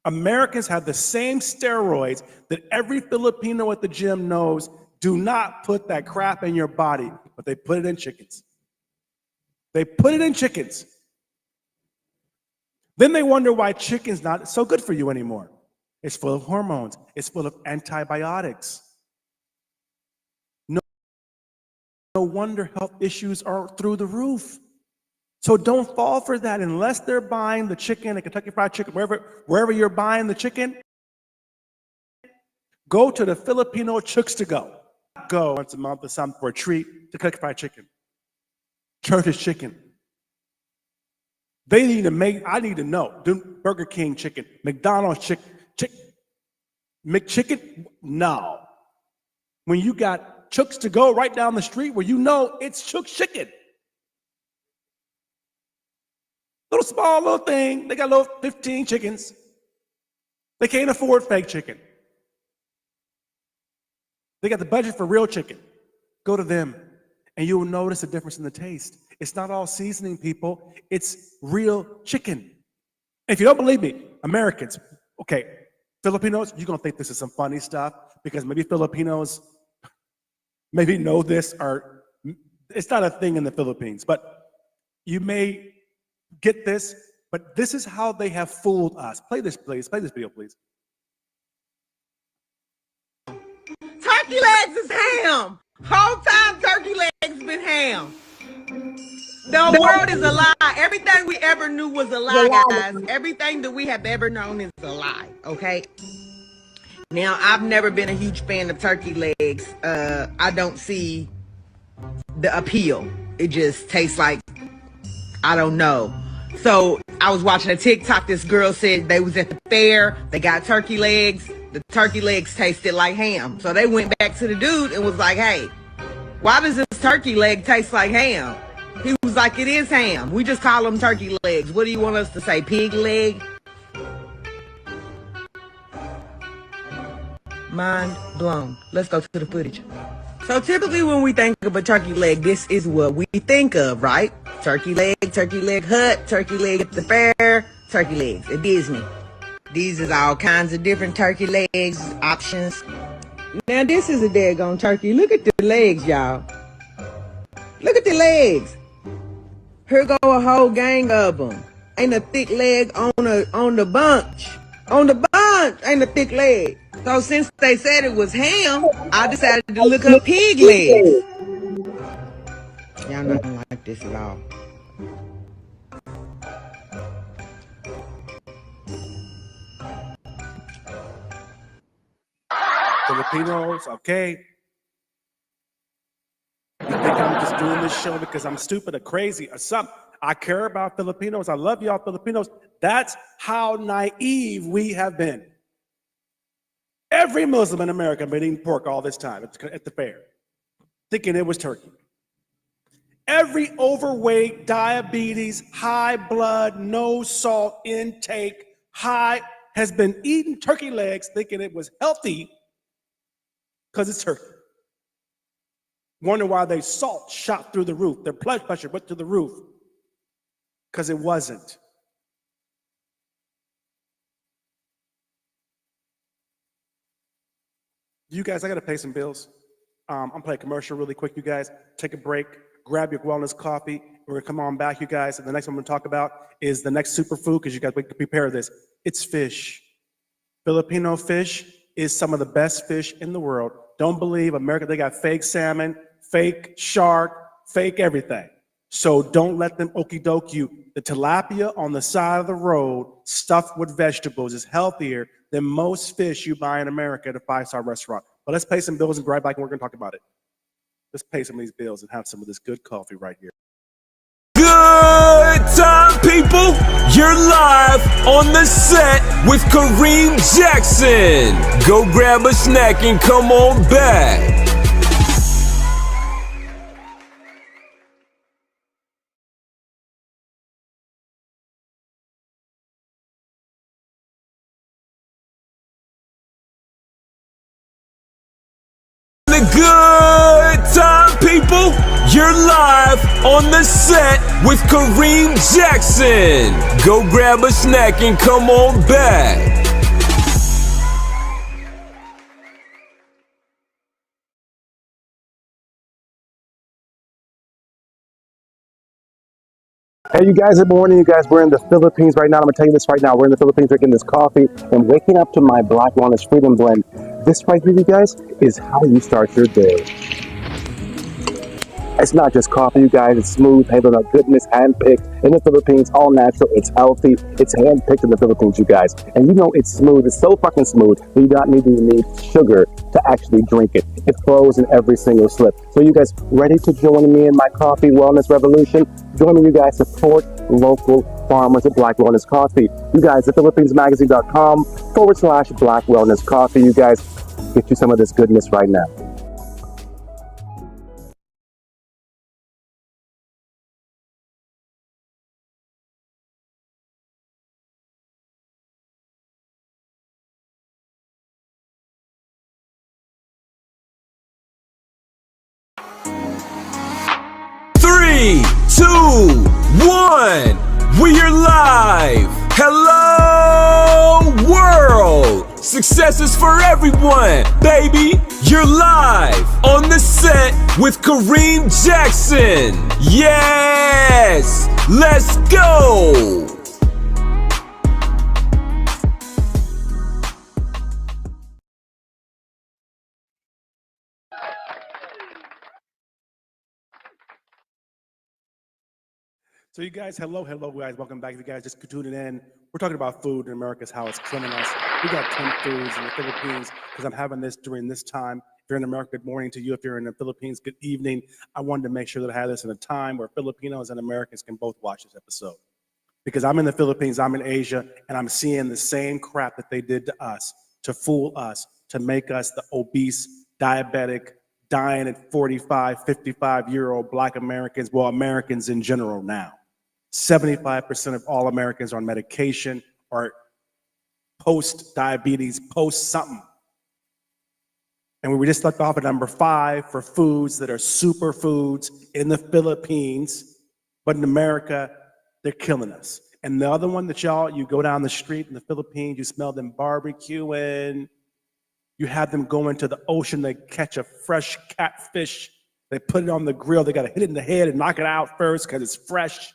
C: Americans have the same steroids that every Filipino at the gym knows. Do not put that crap in your body, but they put it in chickens. They put it in chickens. Then they wonder why chicken's not so good for you anymore. It's full of hormones. It's full of antibiotics. No wonder health issues are through the roof. So don't fall for that unless they're buying the chicken at Kentucky Fried Chicken, wherever you're buying the chicken. Go to the Filipino Chooks to go. Go once a month or something for a treat to Kentucky Fried Chicken. Church's Chicken. They need to make, I need to know, do Burger King chicken, McDonald's McChicken? No. When you got Chooks to go right down the street where you know it's Chook's chicken. Little small little thing. They got little 15 chickens. They can't afford fake chicken. They got the budget for real chicken. Go to them and you will notice a difference in the taste. It's not all seasoning, people. It's real chicken. And if you don't believe me, Americans, okay, Filipinos, you're going to think this is some funny stuff because maybe Filipinos maybe know this or it's not a thing in the Philippines, but you may get this, but this is how they have fooled us. Play this, please. Play this video, please.
L: Turkey legs is ham. Whole time turkey legs been ham. The world is a lie. Everything we ever knew was a lie, guys. Everything that we have ever known is a lie, okay? Now, I've never been a huge fan of turkey legs. I don't see the appeal. It just tastes like, I don't know. So I was watching a TikTok. This girl said they was at the fair. They got turkey legs. The turkey legs tasted like ham. So they went back to the dude and was like, hey, why does this turkey leg taste like ham? He was like, it is ham. We just call them turkey legs. What do you want us to say, pig leg? Mind blown. Let's go to the footage. So typically when we think of a turkey leg, this is what we think of, right? Turkey leg hut, turkey leg at the fair, turkey legs at Disney. These is all kinds of different turkey legs options. Now this is a daggone turkey. Look at the legs, y'all. Look at the legs. Here go a whole gang of them. Ain't a thick leg on the bunch. On the bunch ain't a thick leg. So since they said it was ham, I decided to look up pig legs. Y'all not gonna like this at all.
C: Filipinos, okay? You think I'm just doing this show because I'm stupid or crazy or something? I care about Filipinos. I love y'all Filipinos. That's how naive we have been. Every Muslim in America has been eating pork all this time at the fair, thinking it was turkey. Every overweight, diabetes, high blood, no salt intake, high has been eating turkey legs thinking it was healthy because it's turkey. Wonder why their salt shot through the roof. Their blood pressure went through the roof because it wasn't. You guys, I got to pay some bills. I'm playing a commercial really quick, you guys. Take a break, grab your wellness coffee. We're going to come on back, you guys. And the next one I'm going to talk about is the next superfood because you guys, we can prepare this. It's fish. Filipino fish is some of the best fish in the world. Don't believe America, they got fake salmon, fake shark, fake everything. So don't let them okie doke you. The tilapia on the side of the road stuffed with vegetables is healthier than most fish you buy in America at a five-star restaurant. But let's pay some bills and be right back and we're going to talk about it. Let's pay some of these bills and have some of this good coffee right here.
D: Good time, people! You're live on the set with Kareem Jackson. Go grab a snack and come on back. Good time, people! You're live on the set with Kareem Jackson. Go grab a snack and come on back.
C: Hey, you guys, good morning. You guys, we're in the Philippines right now. I'm going to tell you this right now. We're in the Philippines drinking this coffee and waking up to my Black Walnuts Freedom Blend. This right here, you guys, is how you start your day. It's not just coffee, you guys. It's smooth, hazelnut goodness, hand-picked in the Philippines, all natural. It's healthy. It's hand-picked in the Philippines, you guys. And you know it's smooth. It's so fucking smooth. You do not need sugar to actually drink it. It flows in every single slip. So you guys ready to join me in my coffee wellness revolution? Join me, you guys. Support local farmers at Black Wellness Coffee. You guys at philippinesmagazine.com/Black Wellness Coffee. You guys get you some of this goodness right now.
D: Three, two, one. We are live. Hello, world. Success is for everyone, baby. You're live on the set with Kareem Jackson. Yes, let's go.
C: So you guys, hello guys, welcome back. If you guys just tuning in, we're talking about food in America, how it's killing us. We got 10 foods in the Philippines because I'm having this during this time. If you're in America, good morning to you. If you're in the Philippines, good evening. I wanted to make sure that I had this in a time where Filipinos and Americans can both watch this episode. Because I'm in the Philippines, I'm in Asia, and I'm seeing the same crap that they did to us, to fool us, to make us the obese, diabetic, dying at 45, 55-year-old Black Americans, well, Americans in general now. 75% of all Americans are on medication or post-diabetes, post-something. And we were just left off at number 5 for foods that are superfoods in the Philippines, but in America, they're killing us. And the other one that you go down the street in the Philippines, you smell them barbecuing, you have them go into the ocean, they catch a fresh catfish, they put it on the grill, they got to hit it in the head and knock it out first because it's fresh.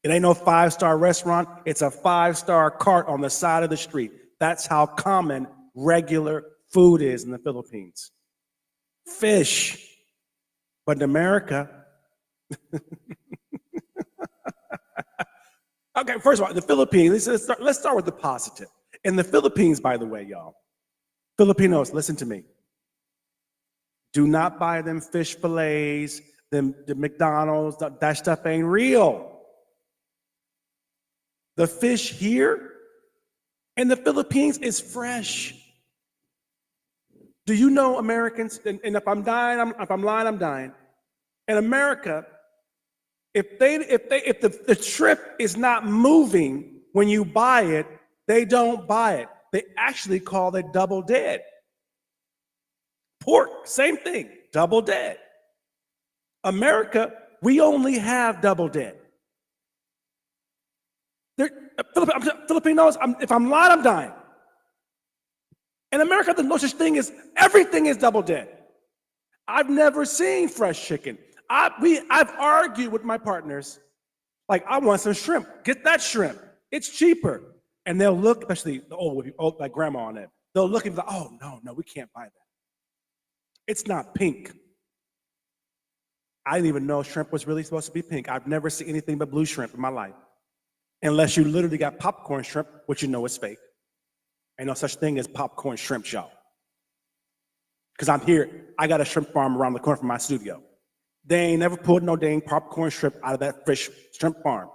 C: It ain't no 5-star restaurant. It's a 5-star cart on the side of the street. That's how common regular food is in the Philippines. Fish. But in America, okay, first of all, the Philippines, let's start with the positive. In the Philippines, by the way, y'all, Filipinos, listen to me. Do not buy them fish fillets, the McDonald's, that stuff ain't real. The fish here in the Philippines is fresh. Do you know Americans, and if I'm lying, I'm dying. In America, if the shrimp is not moving when you buy it, they don't buy it. They actually call it double dead. Pork, same thing, double dead. America, we only have double dead. Filipinos, if I'm lying, I'm dying. In America, there's no such thing as everything is double dead. I've never seen fresh chicken. I've argued with my partners, like, I want some shrimp. Get that shrimp. It's cheaper. And they'll look, especially the old like grandma on it, they'll look and be like, oh, no, we can't buy that. It's not pink. I didn't even know shrimp was really supposed to be pink. I've never seen anything but blue shrimp in my life. Unless you literally got popcorn shrimp, which you know is fake. Ain't no such thing as popcorn shrimp, y'all. Because I'm here, I got a shrimp farm around the corner from my studio. They ain't never pulled no dang popcorn shrimp out of that fish shrimp farm.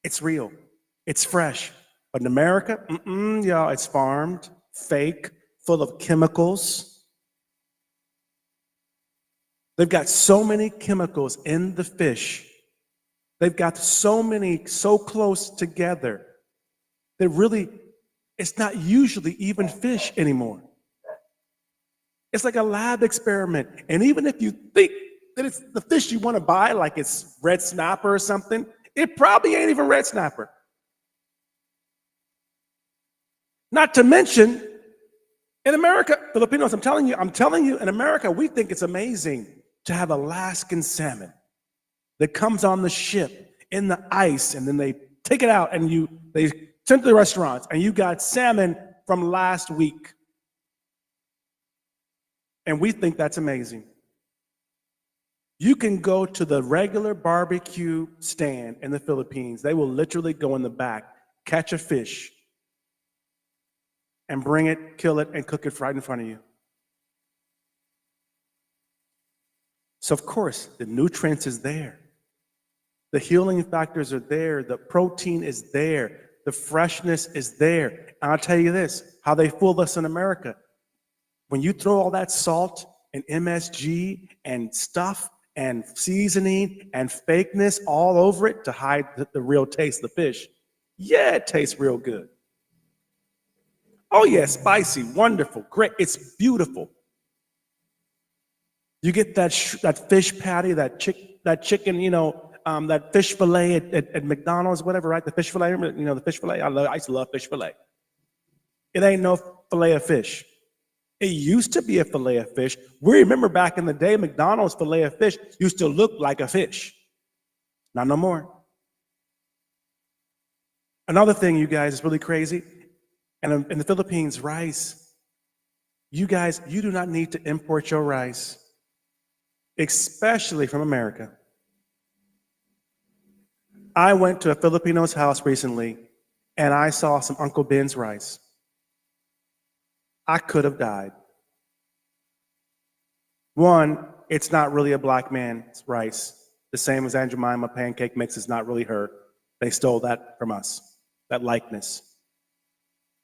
C: It's real, it's fresh. But in America, y'all, it's farmed, fake, full of chemicals. They've got so many chemicals in the fish. They've got so many so close together that really, it's not usually even fish anymore. It's like a lab experiment. And even if you think that it's the fish you want to buy, like it's red snapper or something, it probably ain't even red snapper. Not to mention, in America, Filipinos, I'm telling you, in America, we think it's amazing to have Alaskan salmon that comes on the ship in the ice, and then they take it out and they send it to the restaurants, and you got salmon from last week. And we think that's amazing. You can go to the regular barbecue stand in the Philippines. They will literally go in the back, catch a fish, and bring it, kill it, and cook it right in front of you. So of course, the nutrients is there. The healing factors are there. The protein is there. The freshness is there. And I'll tell you this, how they fool us in America. When you throw all that salt and MSG and stuff and seasoning and fakeness all over it to hide the real taste of the fish, yeah, it tastes real good. Oh yeah, spicy, wonderful, great, it's beautiful. You get that fish patty, that chicken, that fish fillet at McDonald's, whatever, right? The fish fillet, the fish fillet. I used to love fish fillet. It ain't no fillet of fish. It used to be a fillet of fish. We remember back in the day, McDonald's fillet of fish used to look like a fish. Not no more. Another thing, you guys, is really crazy. And in the Philippines, rice. You guys, you do not need to import your rice, especially from America. I went to a Filipino's house recently, and I saw some Uncle Ben's rice. I could have died. One, it's not really a black man's rice. The same as Aunt Jemima pancake mix is not really her. They stole that from us, that likeness.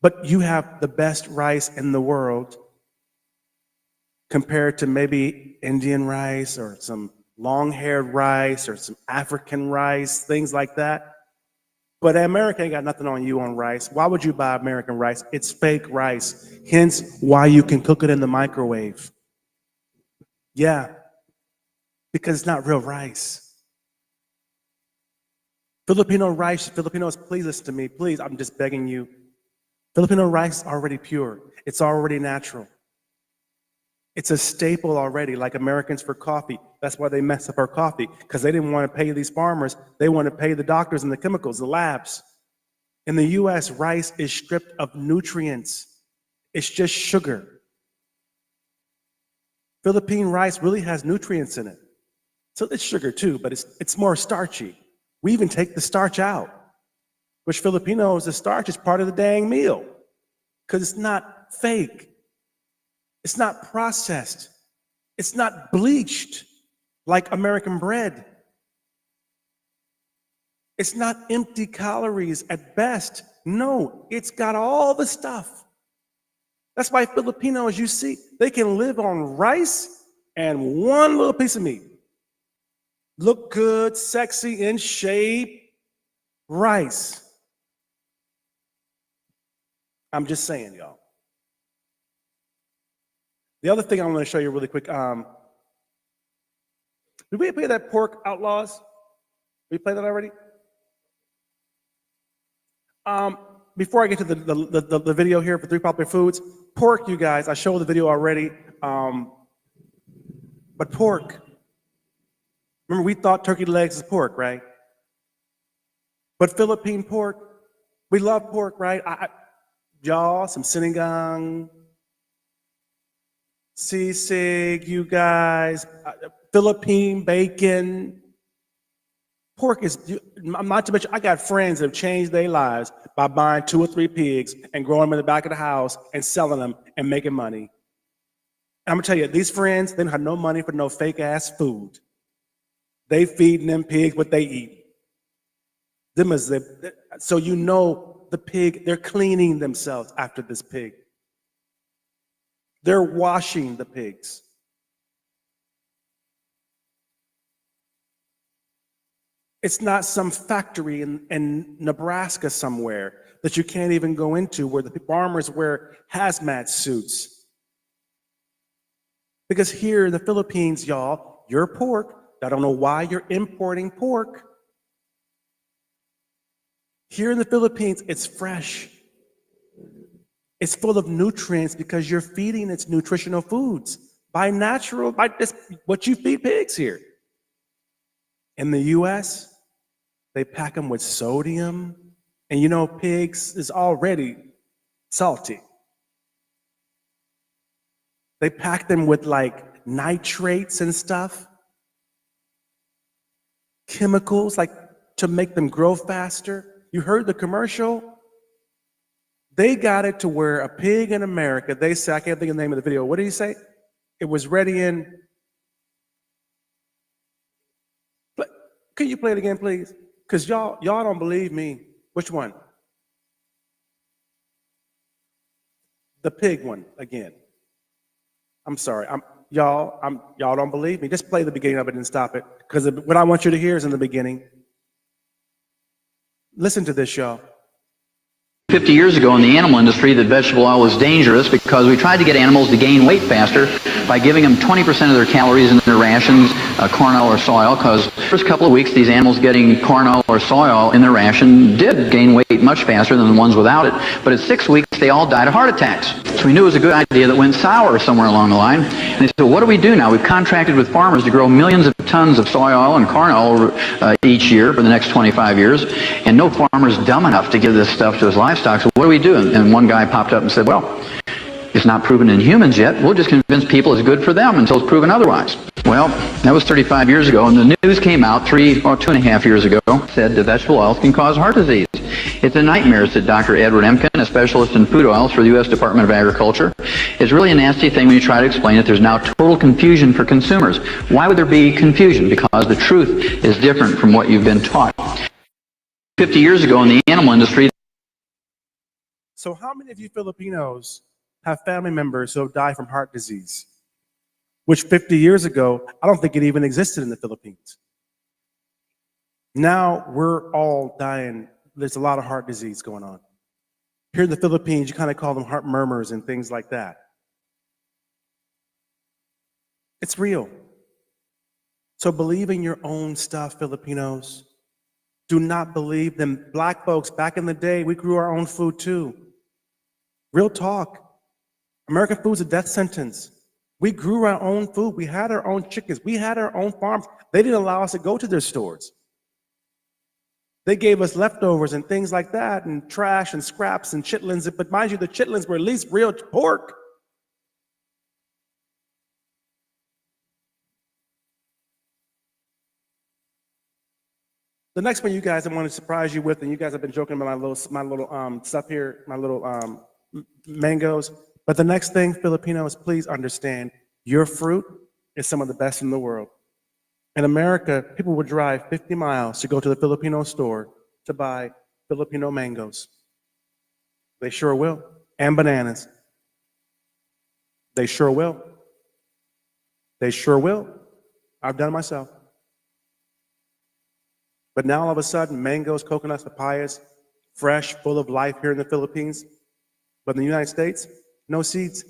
C: But you have the best rice in the world compared to maybe Indian rice or some long-haired rice or some African rice, things like that. But America ain't got nothing on you on rice. Why would you buy American rice? It's fake rice. Hence why you can cook it in the microwave. Yeah, because it's not real rice. Filipino rice, Filipinos, please listen to me. Please, I'm just begging you. Filipino rice is already pure. It's already natural. It's a staple already, like Americans for coffee. That's why they mess up our coffee, because they didn't want to pay these farmers. They want to pay the doctors and the chemicals, the labs. In the US, rice is stripped of nutrients. It's just sugar. Philippine rice really has nutrients in it. So it's sugar too, but it's more starchy. We even take the starch out, which Filipinos, the starch is part of the dang meal, because it's not fake. It's not processed. It's not bleached like American bread. It's not empty calories at best. No, it's got all the stuff. That's why Filipinos, you see, they can live on rice and one little piece of meat. Look good, sexy, in shape, rice. I'm just saying, y'all. The other thing I want to show you really quick, did we play that Pork Outlaws? Did we play that already? Before I get to the video here for 3 popular foods, pork, you guys, I showed the video already, but pork, remember we thought turkey legs is pork, right? But Philippine pork, we love pork, right? Y'all, some sinigang, sisig, you guys, Philippine bacon. Pork is, not to mention, I got friends that have changed their lives by buying 2 or 3 pigs and growing them in the back of the house and selling them and making money. And I'm gonna tell you, these friends, they don't have no money for no fake ass food. They feeding them pigs what they eat. So you know the pig, they're cleaning themselves after this pig. They're washing the pigs. It's not some factory in Nebraska somewhere that you can't even go into where the farmers wear hazmat suits. Because here in the Philippines, y'all, your pork, I don't know why you're importing pork. Here in the Philippines, it's fresh. It's full of nutrients because you're feeding its nutritional foods by just what you feed pigs here. In the US, they pack them with sodium, and you know pigs is already salty. They pack them with like nitrates and stuff, chemicals like to make them grow faster. You heard the commercial? They got it to where a pig in America, they say, I can't think of the name of the video. What did he say? It was ready in Can you play it again, please? Because y'all don't believe me. Which one? The pig one again. I'm sorry. Y'all don't believe me. Just play the beginning of it and stop it. Because what I want you to hear is in the beginning. Listen to this, y'all.
H: 50 years ago in the animal industry that vegetable oil was dangerous because we tried to get animals to gain weight faster by giving them 20% of their calories in their rations, corn oil or soy oil, because the first couple of weeks these animals getting corn oil or soy oil in their ration did gain weight much faster than the ones without it, but at 6 weeks they all died of heart attacks. So we knew it was a good idea that went sour somewhere along the line. And they said, what do we do now? We've contracted with farmers to grow millions of tons of soy oil and corn oil each year for the next 25 years, and no farmer's dumb enough to give this stuff to his livestock, so what do we do? And one guy popped up and said, well, it's not proven in humans yet. We'll just convince people it's good for them until it's proven otherwise. Well, that was 35 years ago, and the news came out 2.5 years ago, said the vegetable oils can cause heart disease. It's a nightmare, said Dr. Edward Emkin, a specialist in food oils for the U.S. Department of Agriculture. It's really a nasty thing when you try to explain it. There's now total confusion for consumers. Why would there be confusion? Because the truth is different from what you've been taught. 50 years ago in the animal industry.
C: So how many of you Filipinos have family members who have died from heart disease? Which 50 years ago, I don't think it even existed in the Philippines. Now we're all dying. There's a lot of heart disease going on. Here in the Philippines, you kind of call them heart murmurs and things like that. It's real. So believe in your own stuff, Filipinos. Do not believe them. Black folks, back in the day, we grew our own food too. Real talk. American food's a death sentence. We grew our own food. We had our own chickens. We had our own farms. They didn't allow us to go to their stores. They gave us leftovers and things like that, and trash and scraps and chitlins. But mind you, the chitlins were at least real pork. The next one, you guys, I want to surprise you with, and you guys have been joking about my little stuff here, my little mangoes. But the next thing, Filipinos, please understand, your fruit is some of the best in the world. In America, people would drive 50 miles to go to the Filipino store to buy Filipino mangoes. They sure will. And bananas. They sure will. They sure will. I've done it myself. But now all of a sudden, mangoes, coconuts, papayas, fresh, full of life here in the Philippines. But in the United States, no seeds.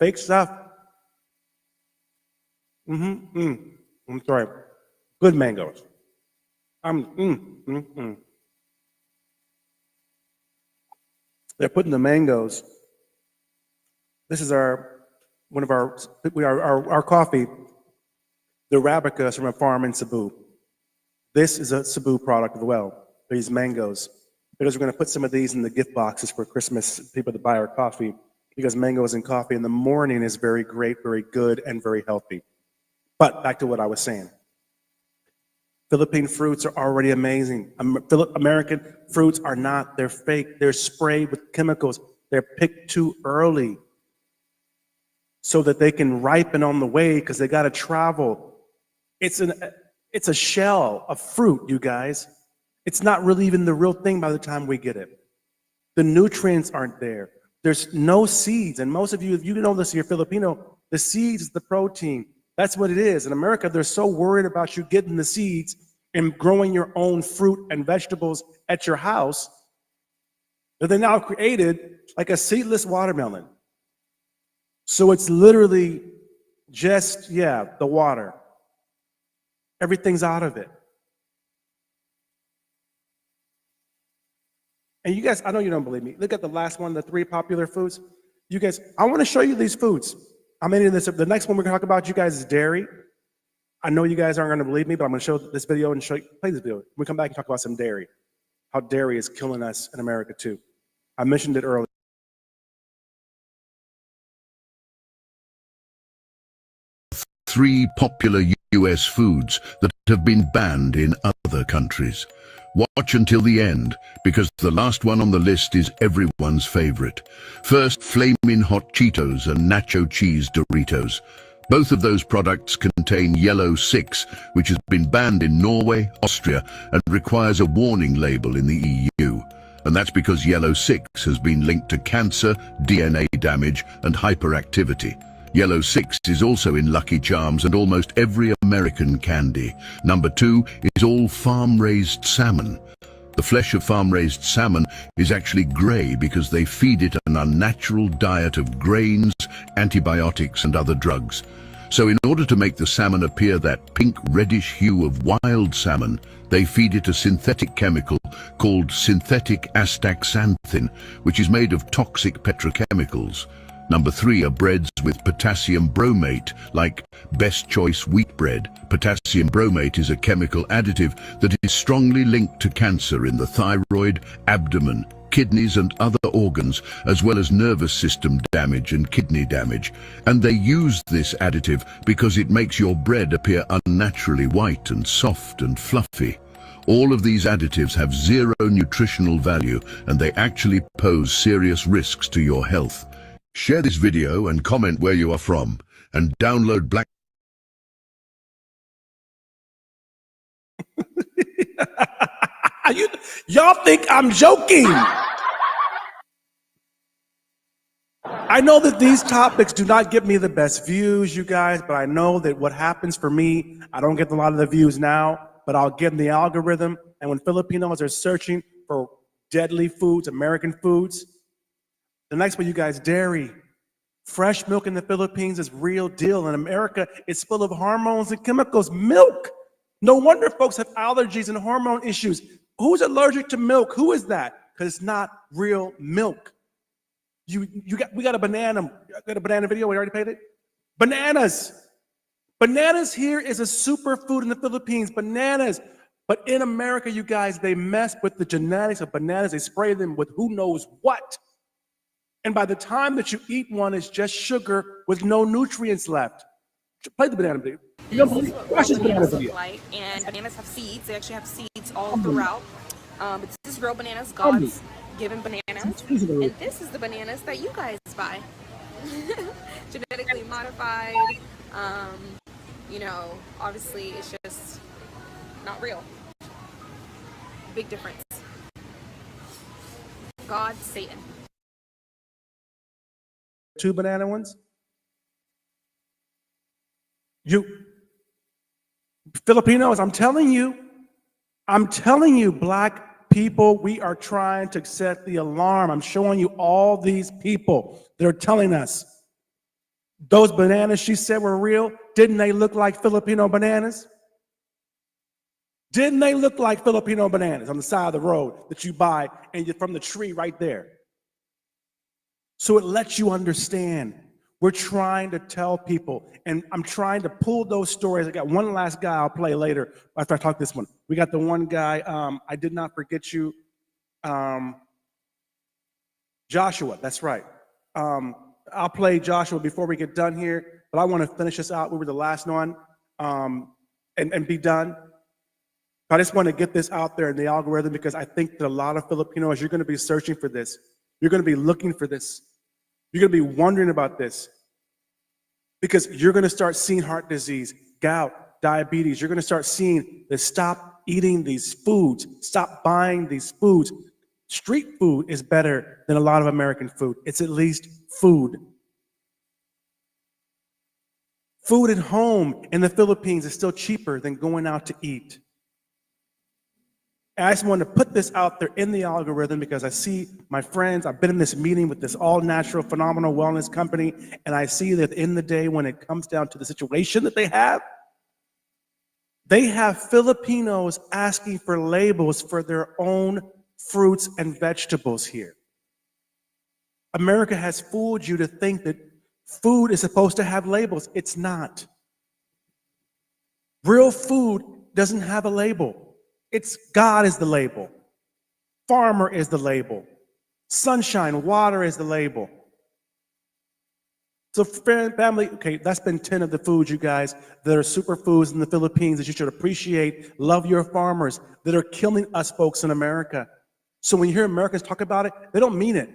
C: Fake stuff. I'm sorry. Good mangoes. They're putting the mangoes. This is our coffee, the Arabica is from a farm in Cebu. This is a Cebu product as well, these mangoes. Because we're going to put some of these in the gift boxes for Christmas, people that buy our coffee, because mangoes and coffee in the morning is very great, very good, and very healthy. But back to what I was saying. Philippine fruits are already amazing. American fruits are not. They're fake. They're sprayed with chemicals. They're picked too early so that they can ripen on the way because they got to travel. It's a shell of fruit, you guys. It's not really even the real thing by the time we get it. The nutrients aren't there. There's no seeds. And most of you, if you know this, you're Filipino, the seeds is the protein. That's what it is. In America, they're so worried about you getting the seeds and growing your own fruit and vegetables at your house that they now created like a seedless watermelon. So it's literally just, the water. Everything's out of it. And you guys, I know you don't believe me. Look at the last one, the 3 popular foods. You guys, I want to show you these foods. I'm into this. The next one we're going to talk about, you guys, is dairy. I know you guys aren't going to believe me, but I'm going to show this video and play this video. We come back and talk about some dairy. How dairy is killing us in America too. I mentioned it earlier.
M: 3 popular US foods that have been banned in other countries. Watch until the end, because the last one on the list is everyone's favorite. First, Flamin' Hot Cheetos and Nacho Cheese Doritos. Both of those products contain yellow 6, which has been banned in Norway, Austria, and requires a warning label in the EU. And that's because yellow 6 has been linked to cancer, DNA damage, and hyperactivity. Yellow 6 is also in Lucky Charms and almost every American candy. Number 2 is all farm-raised salmon. The flesh of farm-raised salmon is actually grey because they feed it an unnatural diet of grains, antibiotics, and other drugs. So in order to make the salmon appear that pink reddish hue of wild salmon, they feed it a synthetic chemical called synthetic astaxanthin, which is made of toxic petrochemicals. Number 3 are breads with potassium bromate, like Best Choice wheat bread. Potassium bromate is a chemical additive that is strongly linked to cancer in the thyroid, abdomen, kidneys and other organs, as well as nervous system damage and kidney damage. And they use this additive because it makes your bread appear unnaturally white and soft and fluffy. All of these additives have zero nutritional value, and they actually pose serious risks to your health. Share this video and comment where you are from, and download Black.
C: Y'all think I'm joking. I know that these topics do not give me the best views, you guys, but I know that what happens for me, I don't get a lot of the views now, but I'll get in the algorithm. And when Filipinos are searching for deadly foods, American foods, the next one, you guys, dairy. Fresh milk in the Philippines is real deal. In America, it's full of hormones and chemicals. Milk. No wonder folks have allergies and hormone issues. Who's allergic to milk? Who is that? Because it's not real milk. We got a banana. Got a banana video. We already paid it. Bananas. Bananas here is a superfood in the Philippines. Bananas. But in America, you guys, they mess with the genetics of bananas. They spray them with who knows what. And by the time that you eat one, it's just sugar with no nutrients left. Play the banana video. You don't believe? Watch this banana video.
N: And bananas have seeds. They actually have seeds all throughout. But this is real bananas. God's given bananas. And this is the bananas that you guys buy. Genetically modified. You know, obviously it's just not real. Big difference. God, Satan.
C: 2 banana ones. You Filipinos, I'm telling you, black people, we are trying to set the alarm. I'm showing you all these people that are telling us those bananas she said were real. Didn't they look like Filipino bananas? Didn't they look like Filipino bananas on the side of the road that you buy and you're from the tree right there? So it lets you understand. We're trying to tell people, and I'm trying to pull those stories. I got one last guy I'll play later after I talk this one. We got the one guy, I did not forget you, Joshua, that's right. I'll play Joshua before we get done here, but I want to finish this out. We were the last one and be done. I just want to get this out there in the algorithm because I think that a lot of Filipinos, you're going to be searching for this. You're going to be looking for this. You're going to be wondering about this because you're going to start seeing heart disease, gout, diabetes. You're going to start seeing that stop eating these foods, stop buying these foods. Street food is better than a lot of American food. It's at least food. Food at home in the Philippines is still cheaper than going out to eat. And I just wanted to put this out there in the algorithm because I see my friends, I've been in this meeting with this all-natural, phenomenal wellness company, and I see that in the day when it comes down to the situation that they have Filipinos asking for labels for their own fruits and vegetables here. America has fooled you to think that food is supposed to have labels. It's not. Real food doesn't have a label. It's God is the label. Farmer is the label. Sunshine, water is the label. So family, okay, that's been 10 of the foods, you guys, that are superfoods in the Philippines that you should appreciate. Love your farmers that are killing us folks in America. So when you hear Americans talk about it, they don't mean it.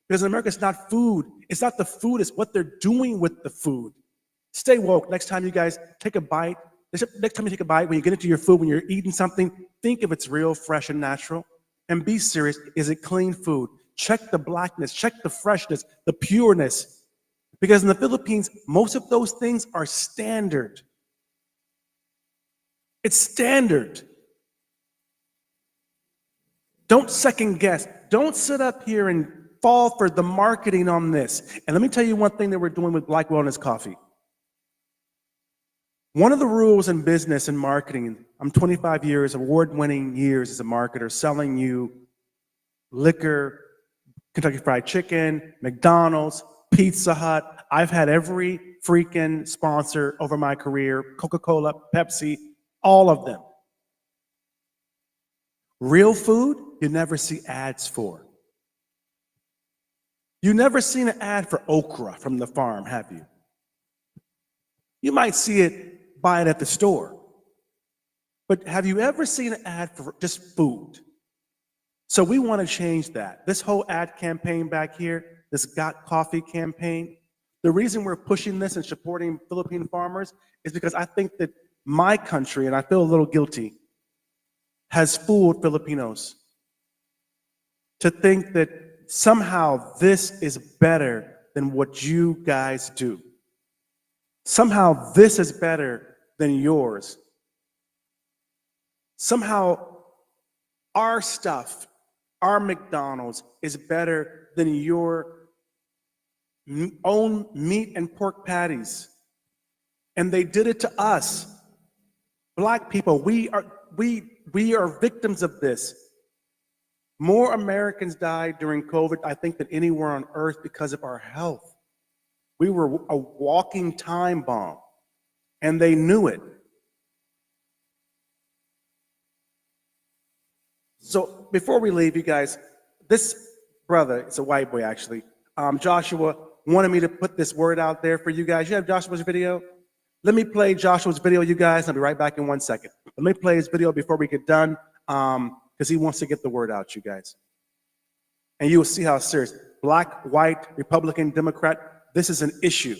C: Because in America, it's not food. It's not the food, it's what they're doing with the food. Stay woke. Next time you guys take a bite, next time you take a bite, when you get into your food, when you're eating something, think if it's real, fresh, and natural. And be serious. Is it clean food? Check the blackness, check the freshness, the pureness. Because in the Philippines, most of those things are standard. It's standard. Don't second guess. Don't sit up here and fall for the marketing on this. And let me tell you one thing that we're doing with Black Wellness Coffee. One of the rules in business and marketing, I'm 25 years, award-winning years as a marketer, selling you liquor, Kentucky Fried Chicken, McDonald's, Pizza Hut. I've had every freaking sponsor over my career, Coca-Cola, Pepsi, all of them. Real food, you never see ads for. You never seen an ad for okra from the farm, have you? You might see it, buy it at the store. But have you ever seen an ad for just food? So we want to change that. This whole ad campaign back here, this Got Coffee campaign, the reason we're pushing this and supporting Philippine farmers is because I think that my country, and I feel a little guilty, has fooled Filipinos to think that somehow this is better than what you guys do. Somehow this is better than yours. Somehow our stuff, our McDonald's, is better than your own meat and pork patties. And they did it to us. Black people, we are victims of this. More Americans died during COVID, I think, than anywhere on earth because of our health. We were a walking time bomb, and they knew it. So before we leave, you guys, this brother, it's a white boy actually, Joshua, wanted me to put this word out there for you guys. You have Joshua's video? Let me play Joshua's video, you guys. I'll be right back in 1 second. Let me play his video before we get done, because he wants to get the word out, you guys. And you will see how serious. Black, white, Republican, Democrat, this is an issue.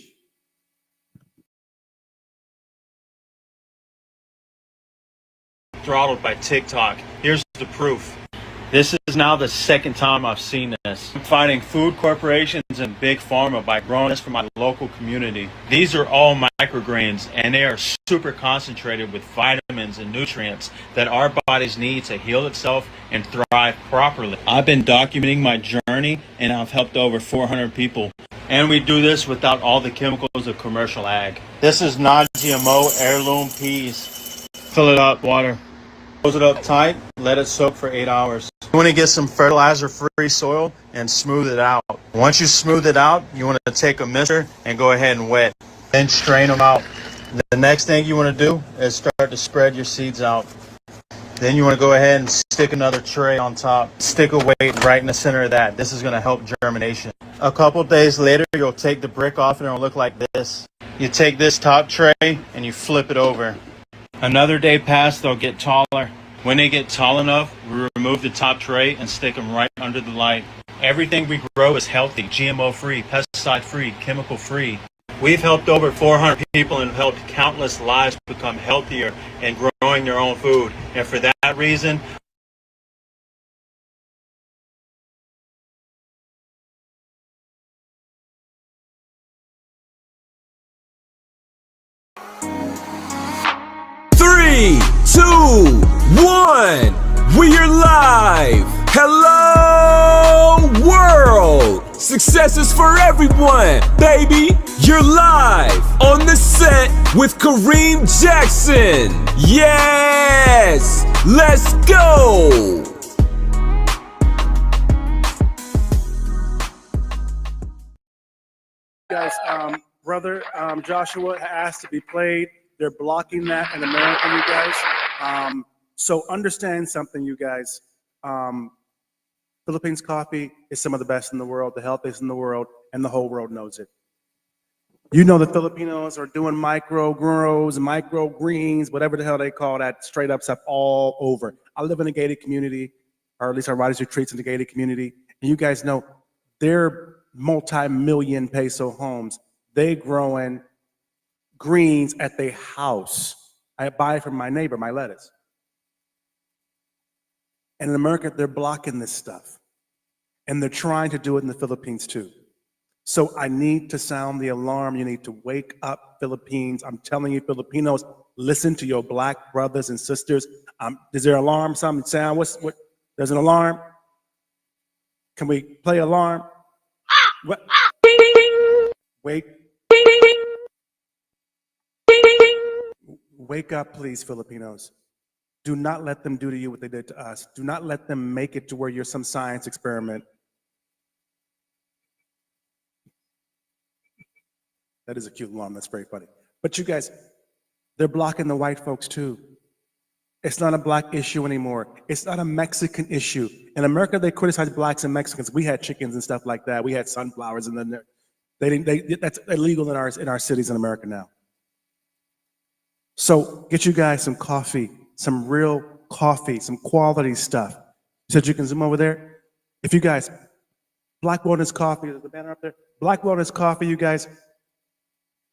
O: Throttled by TikTok. Here's the proof. This is now the second time I've seen this. I'm fighting food corporations and big pharma by growing this for my local community. These are all microgreens, and they are super concentrated with vitamins and nutrients that our bodies need to heal itself and thrive properly. I've been documenting my journey, and I've helped over 400 people. And we do this without all the chemicals of commercial ag. This is non-GMO heirloom peas. Fill it up, water. Close it up tight, let it soak for 8 hours. You want to get some fertilizer-free soil and smooth it out. Once you smooth it out, you want to take a mixer and go ahead and wet. Then strain them out. The next thing you want to do is start to spread your seeds out. Then you want to go ahead and stick another tray on top. Stick a weight right in the center of that. This is going to help germination. A couple days later, you'll take the brick off and it'll look like this. You take this top tray and you flip it over. Another day passed, they'll get taller. When they get tall enough, we remove the top tray and stick them right under the light. Everything we grow is healthy, GMO-free, pesticide-free, chemical-free. We've helped over 400 people and helped countless lives become healthier and growing their own food. And for that reason,
D: Three, two, one. We are live. Hello, world. Success is for everyone, baby. You're live on the set with Kareem Jackson. Yes, let's go.
C: Guys, brother Joshua asked to be played. They're blocking that in America, you guys. So understand something, you guys. Philippines coffee is some of the best in the world, the healthiest in the world, and the whole world knows it. You know the Filipinos are doing micro grows, micro greens, whatever the hell they call that, straight up stuff all over. I live in a gated community, or at least our riders retreats in the gated community, and you guys know they're multi-million peso homes. They growing greens at their house. I buy it from my neighbor, my lettuce. And in America, they're blocking this stuff. And they're trying to do it in the Philippines too. So I need to sound the alarm. You need to wake up, Philippines. I'm telling you, Filipinos, listen to your black brothers and sisters. Is there an alarm? Something sound? What? There's an alarm. Can we play alarm? What? Wake. Wake up, please, Filipinos. Do not let them do to you what they did to us. Do not let them make it to where you're some science experiment. That is a cute alarm. That's very funny. But you guys, they're blocking the white folks too. It's not a black issue anymore. It's not a Mexican issue. In America, they criticize blacks and Mexicans. We had chickens and stuff like that. We had sunflowers, and then that's illegal in our cities in America now. So get you guys some coffee, some real coffee, some quality stuff. You said you can zoom over there? If you guys, Black Wellness Coffee, there's the banner up there. Black Wellness Coffee, you guys,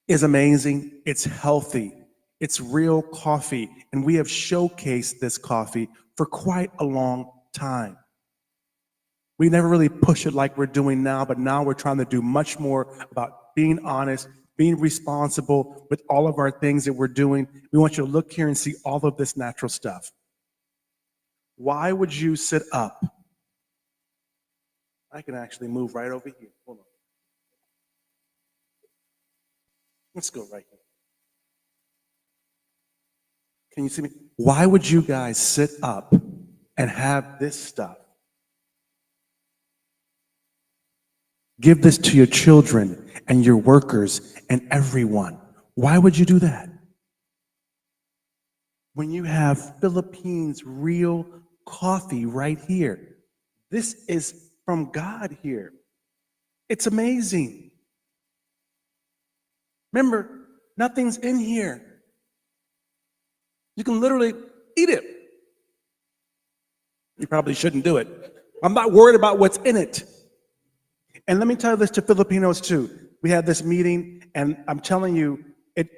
C: is amazing. It's healthy. It's real coffee. And we have showcased this coffee for quite a long time. We never really push it like we're doing now, but now we're trying to do much more about being honest, being responsible with all of our things that we're doing. We want you to look here and see all of this natural stuff. Why would you sit up? I can actually move right over here. Hold on. Let's go right here. Can you see me? Why would you guys sit up and have this stuff? Give this to your children and your workers and everyone. Why would you do that? When you have Philippines real coffee right here. This is from God here. It's amazing. Remember, nothing's in here. You can literally eat it. You probably shouldn't do it. I'm not worried about what's in it. And let me tell you this to Filipinos too. We had this meeting, and I'm telling you, it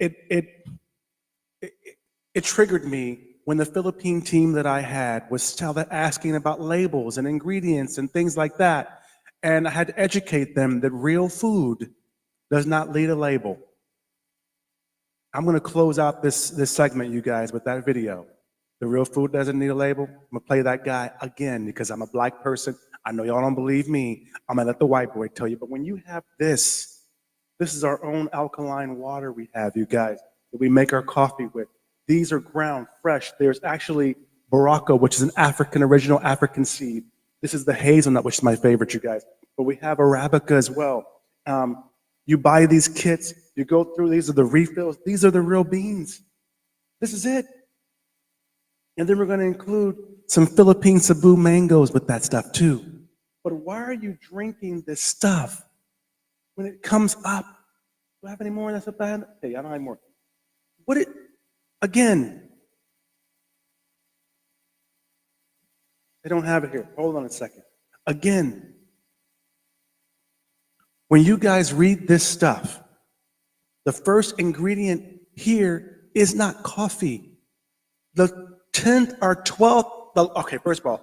C: triggered me when the Philippine team that I had was asking about labels and ingredients and things like that. And I had to educate them that real food does not need a label. I'm going to close out this segment, you guys, with that video. The real food doesn't need a label. I'm going to play that guy again because I'm a black person. I know y'all don't believe me. I'm going to let the white boy tell you. But when you have this is our own alkaline water we have, you guys, that we make our coffee with. These are ground fresh. There's actually baraka, which is an original African seed. This is the hazelnut, which is my favorite, you guys. But we have Arabica as well. You buy these kits, you go through, these are the refills, these are the real beans. This is it. And then we're going to include some Philippine Cebu mangoes with that stuff too. But why are you drinking this stuff when it comes up? Do I have any more? That's a bad. Hey, I don't have any more. Again, they don't have it here. Hold on a second. Again, when you guys read this stuff, the first ingredient here is not coffee. The 10th or 12th, okay, first of all,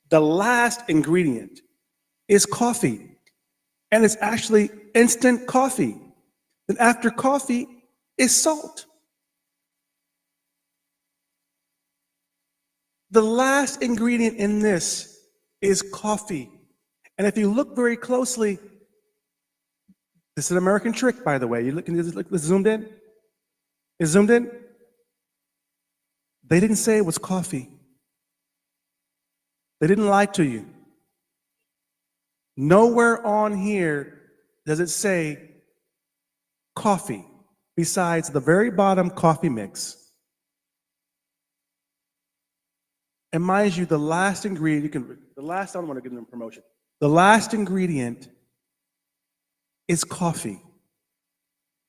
C: the last ingredient is coffee. And it's actually instant coffee. Then after coffee is salt. The last ingredient in this is coffee. And if you look very closely, this is an American trick, by the way. You look, it's zoomed in? It's zoomed in? They didn't say it was coffee. They didn't lie to you. Nowhere on here does it say coffee, besides the very bottom coffee mix. And mind you, the last ingredient, I don't want to give them promotion. The last ingredient is coffee.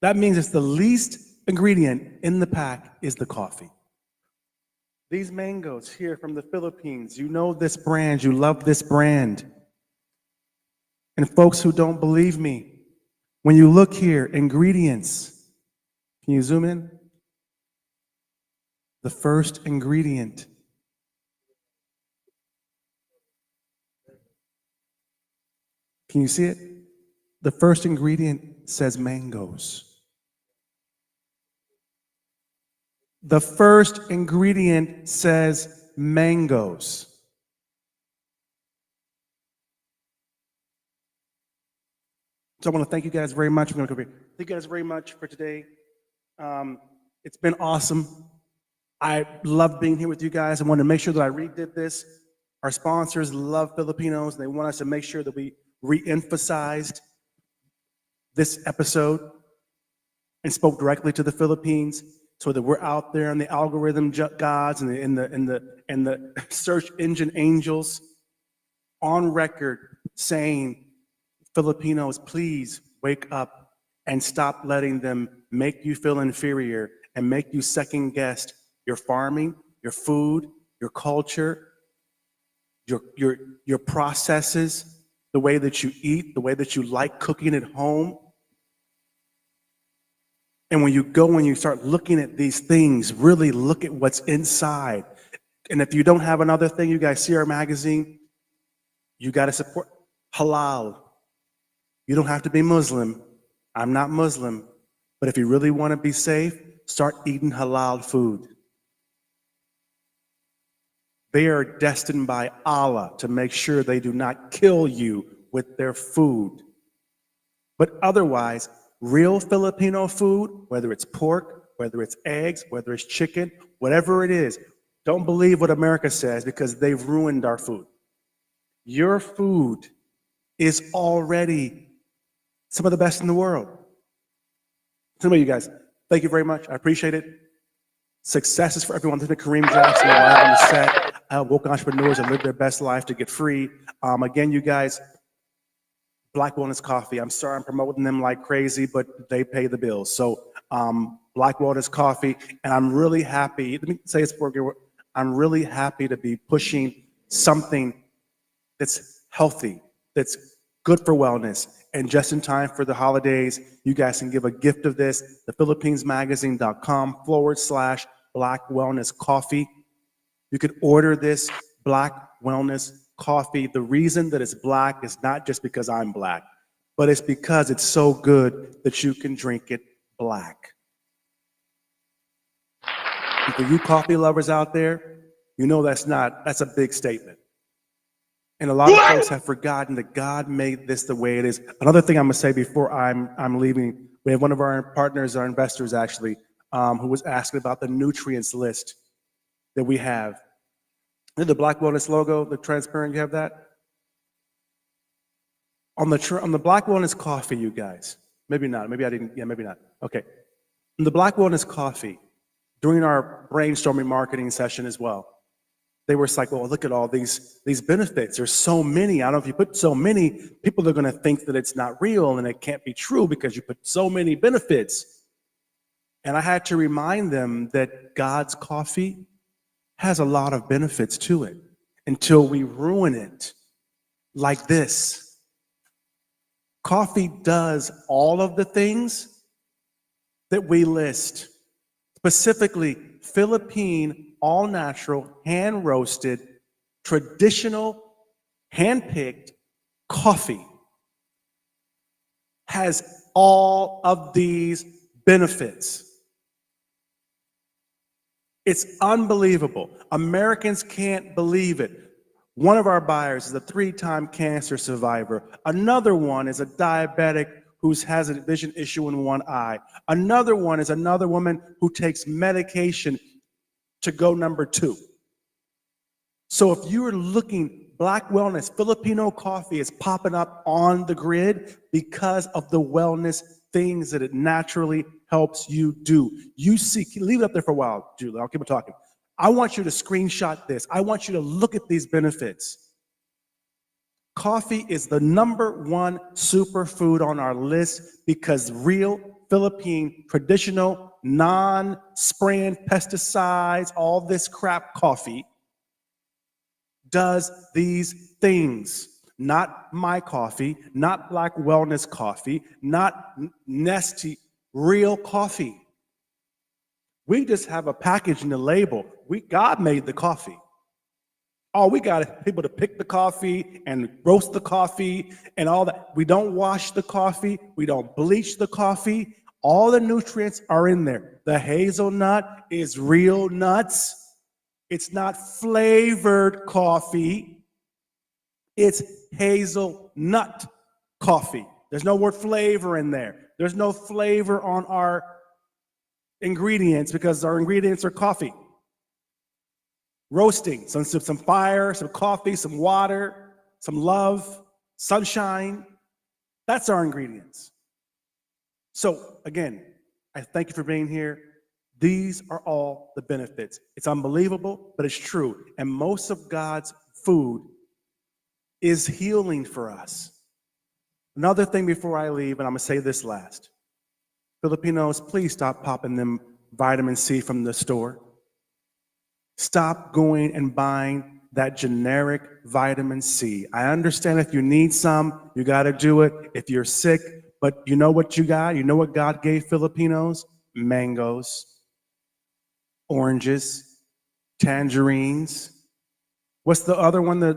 C: That means it's the least ingredient in the pack is the coffee. These mangoes here from the Philippines, you know this brand, you love this brand. And folks who don't believe me, when you look here, ingredients, Can you zoom in? The first ingredient. Can you see it? The first ingredient says mangoes. The first ingredient says mangoes. So I want to thank you guys very much. I'm going to go over here. Thank you guys very much for today. It's been awesome. I love being here with you guys. I wanted to make sure that I redid this. Our sponsors love Filipinos. They want us to make sure that we re-emphasized this episode and spoke directly to the Philippines, so that we're out there in the algorithm gods and the search engine angels on record saying, Filipinos, please wake up and stop letting them make you feel inferior and make you second guess your farming, your food, your culture, your processes, the way that you eat, the way that you like cooking at home. And when you go and you start looking at these things, really look at what's inside. And if you don't have another thing, you guys see our magazine, you got to support halal. You don't have to be Muslim. I'm not Muslim. But if you really want to be safe, start eating halal food. They are destined by Allah to make sure they do not kill you with their food. But otherwise, real Filipino food, whether it's pork, whether it's eggs, whether it's chicken, whatever it is, don't believe what America says, because they've ruined our food. Your food is already some of the best in the world. So, you guys, thank you very much. I appreciate it. Successes for everyone. This is Kareem Jackson, live on the set. Woke entrepreneurs that live their best life to get free. Again, you guys, Black Wellness Coffee. I'm sorry I'm promoting them like crazy, but they pay the bills. So Black Wellness Coffee, and I'm really happy. Let me say this for you. I'm really happy to be pushing something that's healthy, that's good for wellness. And just in time for the holidays, you guys can give a gift of this, thephilippinesmagazine.com/Black Wellness Coffee. You can order this Black Wellness Coffee. The reason that it's black is not just because I'm black, but it's because it's so good that you can drink it black. And for you coffee lovers out there, you know that's a big statement. And a lot of folks have forgotten that God made this the way it is. Another thing I'm gonna say before I'm leaving, we have one of our partners, our investors actually, who was asking about the nutrients list that we have. The Black Wellness logo, the transparent, you have that? On the Black Wellness Coffee, you guys, maybe not, maybe I didn't, yeah, maybe not. Okay. In the Black Wellness Coffee, during our brainstorming marketing session as well, they were like, well, look at all these benefits. There's so many. I don't know if you put so many, people are going to think that it's not real and it can't be true because you put so many benefits. And I had to remind them that God's coffee has a lot of benefits to it until we ruin it like this. Coffee does all of the things that we list, specifically Philippine, all-natural, hand-roasted, traditional, hand-picked coffee has all of these benefits. It's unbelievable. Americans can't believe it. One of our buyers is a 3-time cancer survivor. Another one is a diabetic who has a vision issue in one eye. Another one is another woman who takes medication to go number 2. So if you're looking, Black Wellness, Filipino coffee is popping up on the grid because of the wellness things that it naturally helps you do. You see, leave it up there for a while, Julie, I'll keep it talking. I want you to screenshot this. I want you to look at these benefits. Coffee is the #1 superfood on our list because real Philippine, traditional, non-spraying pesticides, all this crap coffee does these things. Not my coffee, not Black Wellness Coffee, not Nestle, real coffee. We just have a package and a label. God made the coffee. Oh, we got people to pick the coffee and roast the coffee and all that. We don't wash the coffee. We don't bleach the coffee. All the nutrients are in there. The hazelnut is real nuts. It's not flavored coffee. It's hazelnut coffee. There's no word flavor in there. There's no flavor on our ingredients because our ingredients are coffee. Roasting, some fire, some coffee, some water, some love, sunshine. That's our ingredients. So again, I thank you for being here. These are all the benefits. It's unbelievable, but it's true. And most of God's food is healing for us. Another thing before I leave, and I'm gonna say this last. Filipinos, please stop popping them vitamin C from the store. Stop going and buying that generic vitamin C. I understand if you need some, you got to do it. If you're sick, but you know what you got? You know what God gave Filipinos? Mangoes, oranges, tangerines. What's the other one? The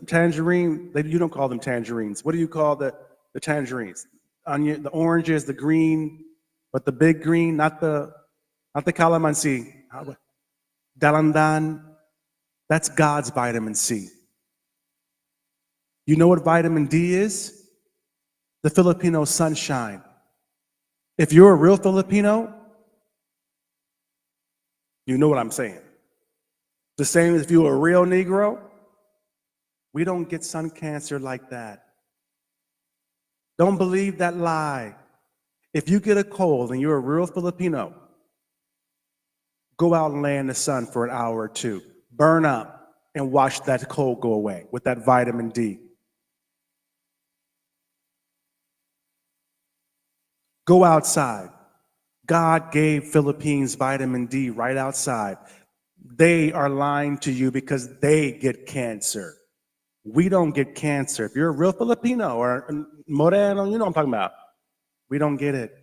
C: tangerine? You don't call them tangerines. What do you call the tangerines? The oranges, the green, but the big green, not the calamansi. Dalandan, that's God's vitamin C. You know what vitamin D is? The Filipino sunshine. If you're a real Filipino, you know what I'm saying. The same as if you were a real Negro, we don't get sun cancer like that. Don't believe that lie. If you get a cold and you're a real Filipino, go out and lay in the sun for an hour or two. Burn up and watch that cold go away with that vitamin D. Go outside. God gave Philippines vitamin D right outside. They are lying to you because they get cancer. We don't get cancer. If you're a real Filipino or Moreno, you know what I'm talking about. We don't get it.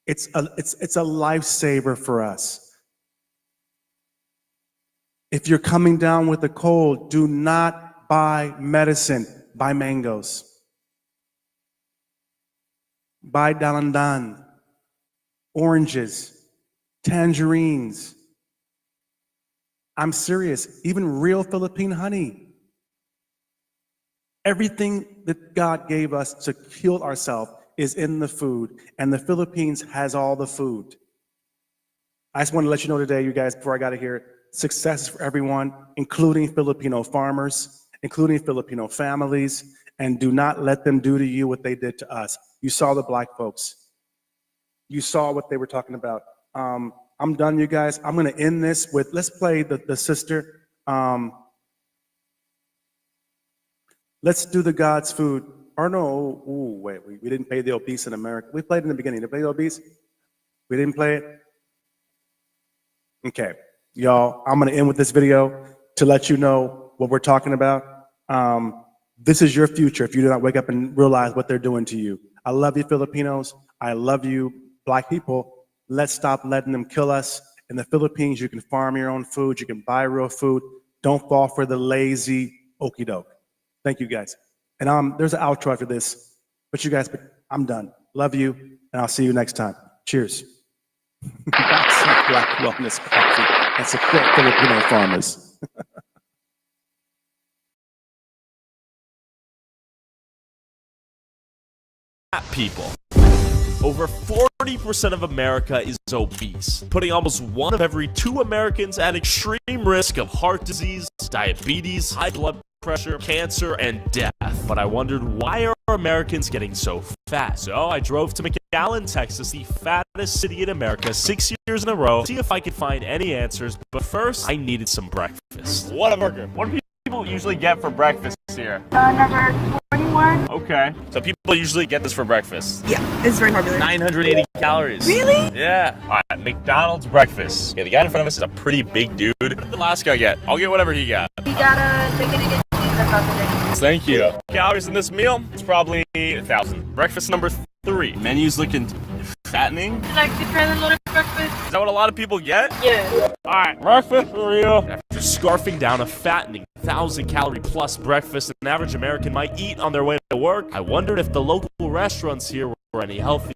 C: It's a lifesaver for us. If you're coming down with a cold, do not buy medicine. Buy mangoes. Buy dalandan, oranges, tangerines. I'm serious, even real Philippine honey. Everything that God gave us to heal ourselves is in the food, and the Philippines has all the food. I just want to let you know today, you guys, before I got here, success for everyone, including Filipino farmers, including Filipino families, and do not let them do to you what they did to us. You saw the black folks. You saw what they were talking about. I'm done, you guys. I'm going to end this with, let's play the sister. Let's do the God's food. Or no, wait, we didn't play the obese in America. We played in the beginning. Did we play the obese? We didn't play it? Okay. Y'all, I'm going to end with this video to let you know what we're talking about. This is your future if you do not wake up and realize what they're doing to you. I love you, Filipinos. I love you, black people. Let's stop letting them kill us. In the Philippines, you can farm your own food. You can buy real food. Don't fall for the lazy okie doke. Thank you, guys. And there's an outro after this. But you guys, I'm done. Love you, and I'll see you next time. Cheers. Black wellness coffee. And support Filipino farmers.
P: People. Over 40% of America is obese, putting almost 1 of every 2 Americans at extreme risk of heart disease, diabetes, high blood pressure, cancer, and death. But I wondered, why are Americans getting so fat? So I drove to McAllen, Texas, the fattest city in America, 6 years in a row, to see if I could find any answers. But first, I needed some breakfast. What a burger. What do people usually get for breakfast here?
Q: Number 21.
P: Okay. So people usually get this for breakfast.
Q: Yeah, it's very popular.
P: 980 calories.
Q: Really?
P: Yeah. All right, McDonald's breakfast. Yeah, the guy in front of us is a pretty big dude. What did the last guy get? I'll get whatever he got.
Q: We got a chicken and cheese sausage.
P: Thank you. Calories in this meal, it's probably 1,000. Breakfast number 3. Menu's looking fattening?
Q: Like the Trailer Loaded breakfast?
P: Is that what a lot of people get?
Q: Yeah.
P: Alright, breakfast for real. After scarfing down a fattening 1,000-calorie plus breakfast an average American might eat on their way to work, I wondered if the local restaurants here were any healthy.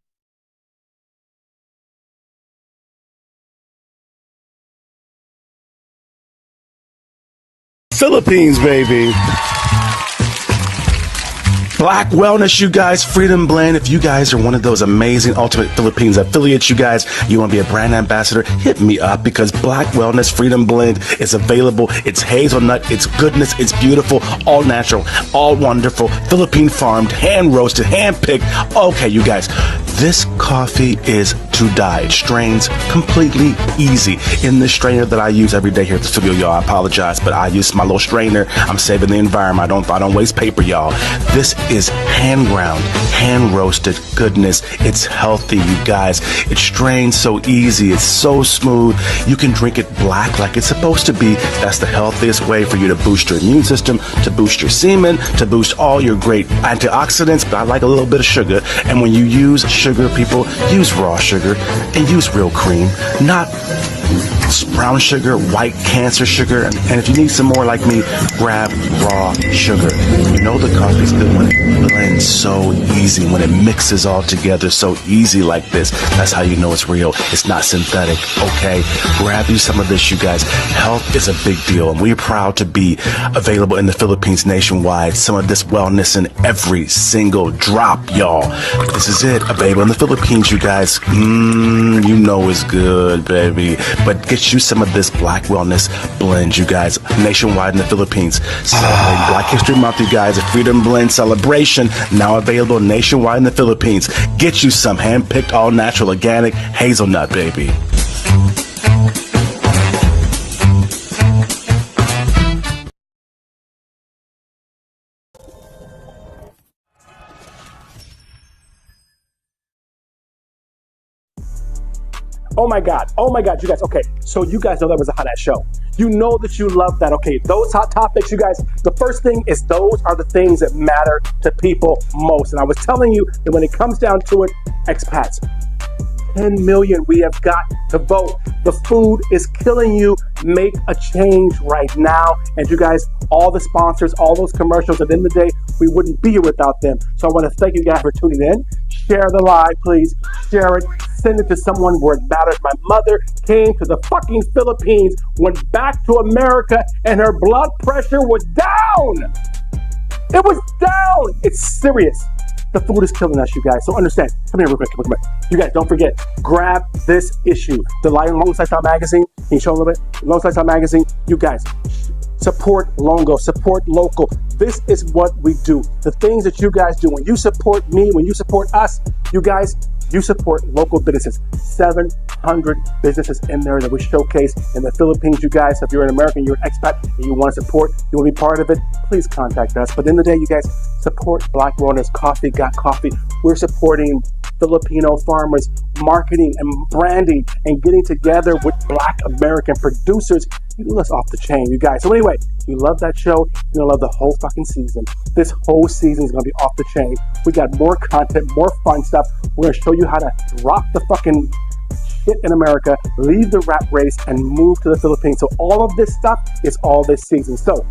C: Philippines, baby. Black Wellness, you guys, Freedom Blend. If you guys are one of those amazing Ultimate Philippines affiliates, you guys, you want to be a brand ambassador, hit me up because Black Wellness Freedom Blend is available. It's hazelnut, it's goodness, it's beautiful, all natural, all wonderful, Philippine farmed, hand roasted, hand picked. Okay, you guys, this coffee is to die. It strains completely easy. In this strainer that I use every day here at the studio, y'all, I apologize, but I use my little strainer. I'm saving the environment. I don't waste paper, y'all. This is hand ground, hand roasted goodness. It's healthy, you guys. It strains so easy. It's so smooth. You can drink it black like it's supposed to be. That's the healthiest way for you to boost your immune system, to boost your semen, to boost all your great antioxidants. But I like a little bit of sugar. And when you use sugar, people, use raw sugar and use real cream, not brown sugar, white cancer sugar. And if you need some more like me, grab raw sugar. You know the coffee's good when it blends so easy, when it mixes all together so easy like this. That's how you know it's real. It's not synthetic, okay? Grab you some of this, you guys. Health is a big deal, and we're proud to be available in the Philippines nationwide. Some of this wellness in every single drop, y'all. This is it, available in the Philippines, you guys. You know it's good, baby. But get you some of this Black Wellness blend, you guys, nationwide in the Philippines. Celebrating Black History Month, you guys. A Freedom Blend celebration now available nationwide in the Philippines. Get you some hand-picked, all-natural, organic hazelnut, baby. Oh my God, you guys, okay, so you guys know that was a hot ass show. You know that you love that, okay, those hot topics, you guys, the first thing is those are the things that matter to people most. And I was telling you that when it comes down to it, expats, 10 million we have got to vote. The food is killing you. Make a change right now. And you guys, all the sponsors, all those commercials, at the end of the day, we wouldn't be here without them. So I want to thank you guys for tuning in. Share the live, please. Share it. Send it to someone where it matters. My mother came to the fucking Philippines, went back to America, and her blood pressure was down. It was down. It's serious. The food is killing us, you guys. So understand. Come here real quick. Come here. You guys, don't forget. Grab this issue. The Long Lifestyle Magazine. Can you show a little bit? Long Lifestyle Magazine. You guys, support Longo. Support local. This is what we do. The things that you guys do. When you support me, when you support us, you guys, you support local businesses. 700 businesses in there that we showcase in the Philippines, you guys. If you're an American, you're an expat, and you want to support, you want to be part of it, please contact us. But at the end of the day, you guys, support Black Wellness Coffee, Got Coffee. We're supporting Filipino farmers, marketing and branding, and getting together with Black American producers. You let us off the chain, you guys. So anyway, you love that show, you're gonna love the whole fucking season. This whole season is gonna be off the chain. We got more content, more fun stuff. We're gonna show you how to rock the fucking shit in America, leave the rat race, and move to the Philippines. So all of this stuff is all this season. So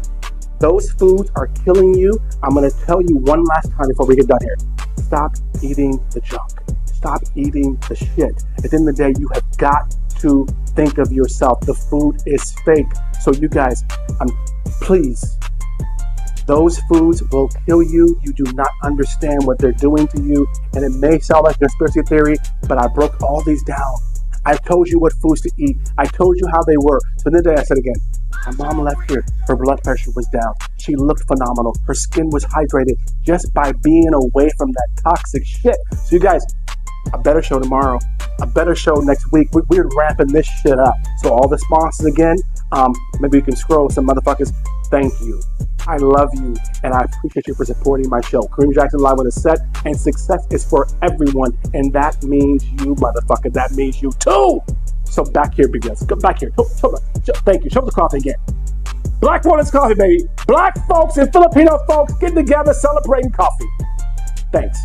C: those foods are killing you. I'm gonna tell you one last time before we get done here. Stop eating the junk. Stop eating the shit. At the end of the day, you have got to think of yourself. The food is fake. So you guys, please, those foods will kill you. You do not understand what they're doing to you. And it may sound like a conspiracy theory, but I broke all these down. I told you what foods to eat. I told you how they were. So then I said again, my mom left here. Her blood pressure was down. She looked phenomenal. Her skin was hydrated just by being away from that toxic shit. So you guys, a better show tomorrow. A better show next week. We're ramping this shit up. So all the sponsors again, maybe you can scroll some motherfuckers. Thank you. I love you, and I appreciate you for supporting my show. Kareem Jackson Live on the set, and success is for everyone, and that means you, motherfucker. That means you too. So back here, big guys. Come back here. Thank you. Show the coffee again. Black Wellness Coffee, baby. Black folks and Filipino folks getting together celebrating coffee. Thanks.